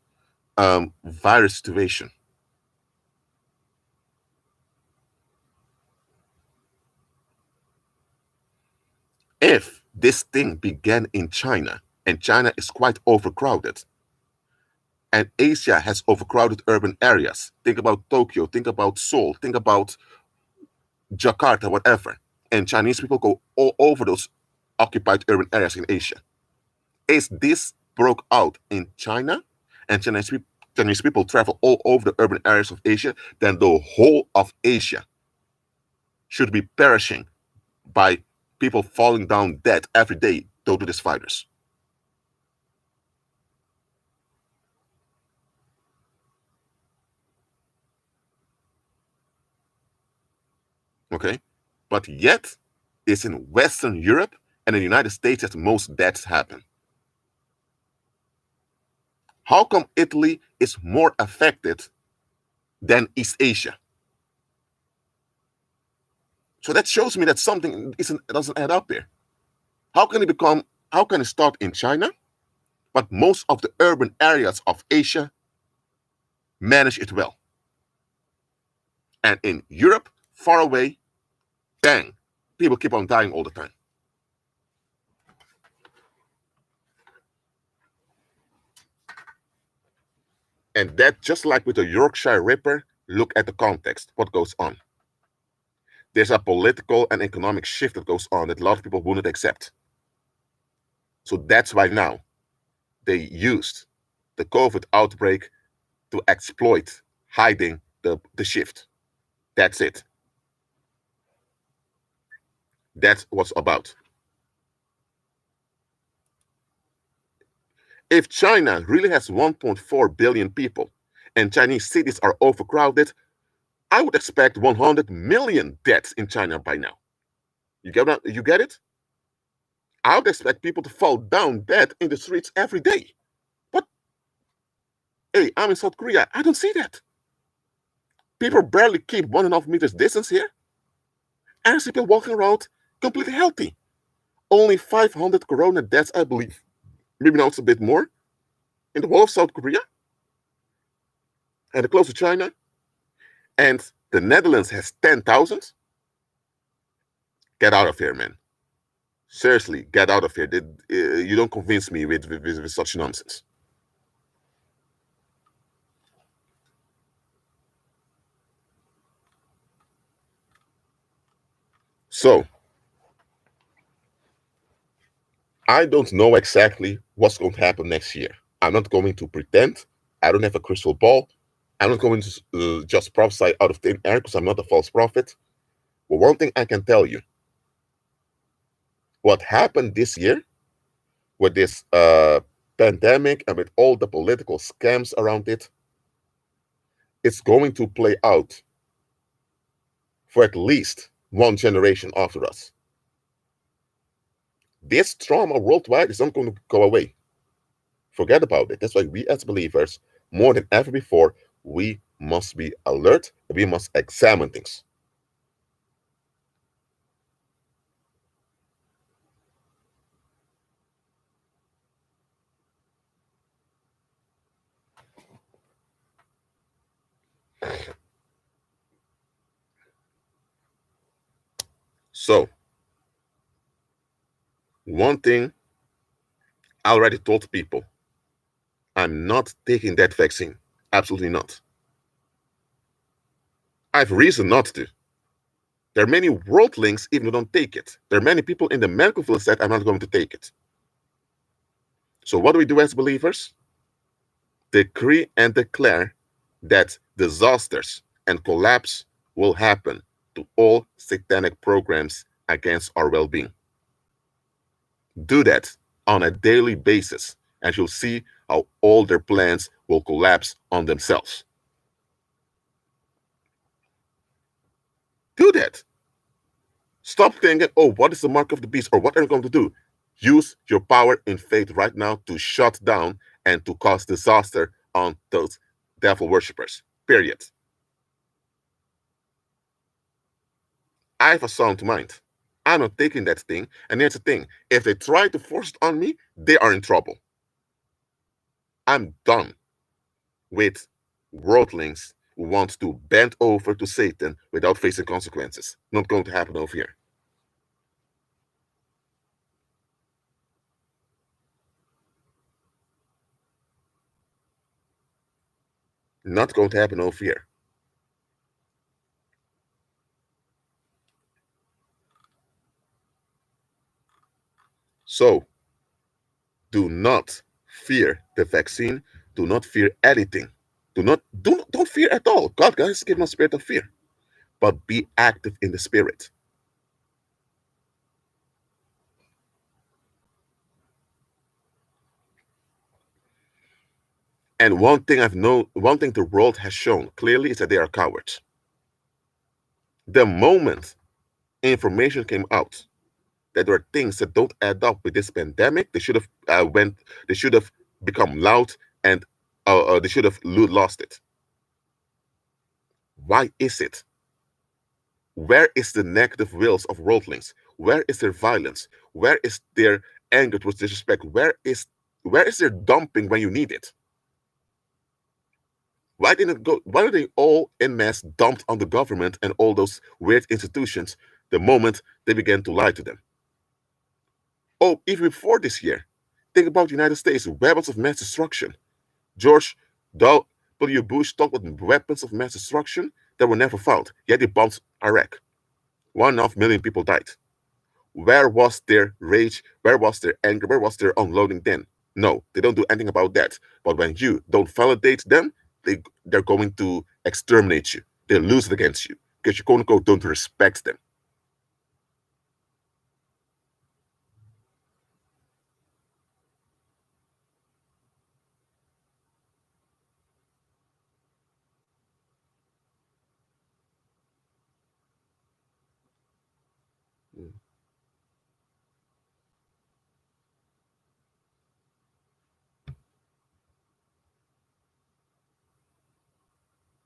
virus situation. If this thing began in China, and China is quite overcrowded, and Asia has overcrowded urban areas, think about Tokyo, think about Seoul, think about Jakarta, whatever, and Chinese people go all over those occupied urban areas in Asia. If this broke out in China, and Chinese people travel all over the urban areas of Asia, then the whole of Asia should be perishing by people falling down dead every day due to this virus. Okay? But yet, it's in Western Europe and in the United States that most deaths happen. How come Italy is more affected than East Asia? So that shows me that something doesn't add up here. How can it start in China, but most of the urban areas of Asia manage it well? And in Europe, far away, bang, people keep on dying all the time. And that, just like with the Yorkshire Ripper, look at the context, what goes on. There's a political and economic shift that goes on that a lot of people wouldn't accept. So that's why now they used the COVID outbreak to exploit hiding the shift. That's it. That's what's about. If China really has 1.4 billion people and Chinese cities are overcrowded, I would expect 100 million deaths in China by now. You get it? I would expect people to fall down dead in the streets every day. But hey, I'm in South Korea. I don't see that. People barely keep 1.5 meters distance here. And I see people walking around completely healthy. Only 500 corona deaths, I believe. Maybe now it's a bit more. In the whole of South Korea. And close to China. And the Netherlands has 10,000. Get out of here, man. Seriously, get out of here. You don't convince me with such nonsense. So, I don't know exactly what's going to happen next year. I'm not going to pretend. I don't have a crystal ball. I'm not going to just prophesy out of thin air because I'm not a false prophet. But one thing I can tell you, what happened this year with this pandemic and with all the political scams around it, it's going to play out for at least one generation after us. This trauma worldwide is not going to go away. Forget about it. That's why we as believers, more than ever before, we must be alert and we must examine things. So, one thing I already told people, I'm not taking that vaccine. Absolutely not. I have reason not to. There are many worldlings even who don't take it. There are many people in the medical field that I'm not going to take it. So what do we do as believers? Decree and declare that disasters and collapse will happen to all satanic programs against our well-being. Do that on a daily basis, and you'll see how all their plans will collapse on themselves. Do that. Stop thinking, oh, what is the mark of the beast, or what are we going to do? Use your power in faith right now to shut down and to cause disaster on those devil worshippers. Period. I have a sound mind. I'm not taking that thing. And here's the thing, if they try to force it on me, they are in trouble. I'm done with worldlings who want to bend over to Satan without facing consequences. Not going to happen over here. Not going to happen over here. So, do not fear the vaccine. Do not fear anything. Don't fear at all. God has given us a spirit of fear, but be active in the spirit. And one thing the world has shown clearly is that they are cowards. The moment information came out that there are things that don't add up with this pandemic, they should have they should have become loud and they should have lost it. Why is it? Where is the negative wills of worldlings? Where is their violence? Where is their anger towards disrespect? Where is their dumping when you need it? Why didn't it go? Why are they all en masse dumped on the government and all those weird institutions the moment they began to lie to them? Oh, even before this year, think about the United States, weapons of mass destruction. George W. Bush talked about weapons of mass destruction that were never found, yet they bombed Iraq. 1.5 million people died. Where was their rage? Where was their anger? Where was their unloading then? No, they don't do anything about that. But when you don't validate them, they're going to exterminate you. They lose it against you because you quote unquote don't respect them.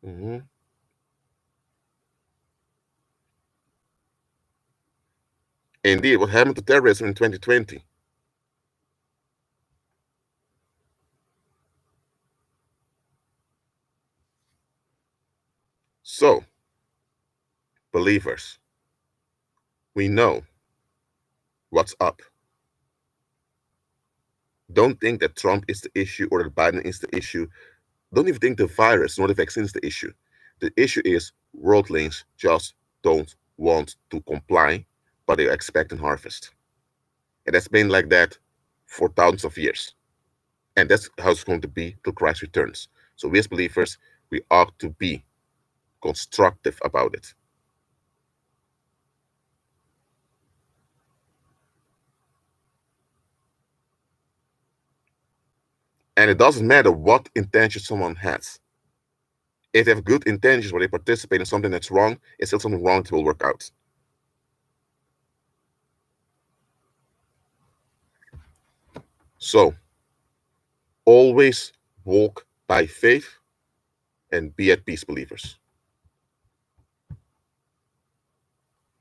Mm-hmm. Indeed, what happened to terrorism in 2020? So, believers, we know what's up. Don't think that Trump is the issue or that Biden is the issue. Don't even think the virus nor the vaccine is the issue. The issue is worldlings just don't want to comply, but they expect a harvest. And that's been like that for thousands of years. And that's how it's going to be till Christ returns. So we as believers, we ought to be constructive about it. And it doesn't matter what intention someone has. If they have good intentions where they participate in something that's wrong, it's still something wrong that will work out. So always walk by faith and be at peace, believers.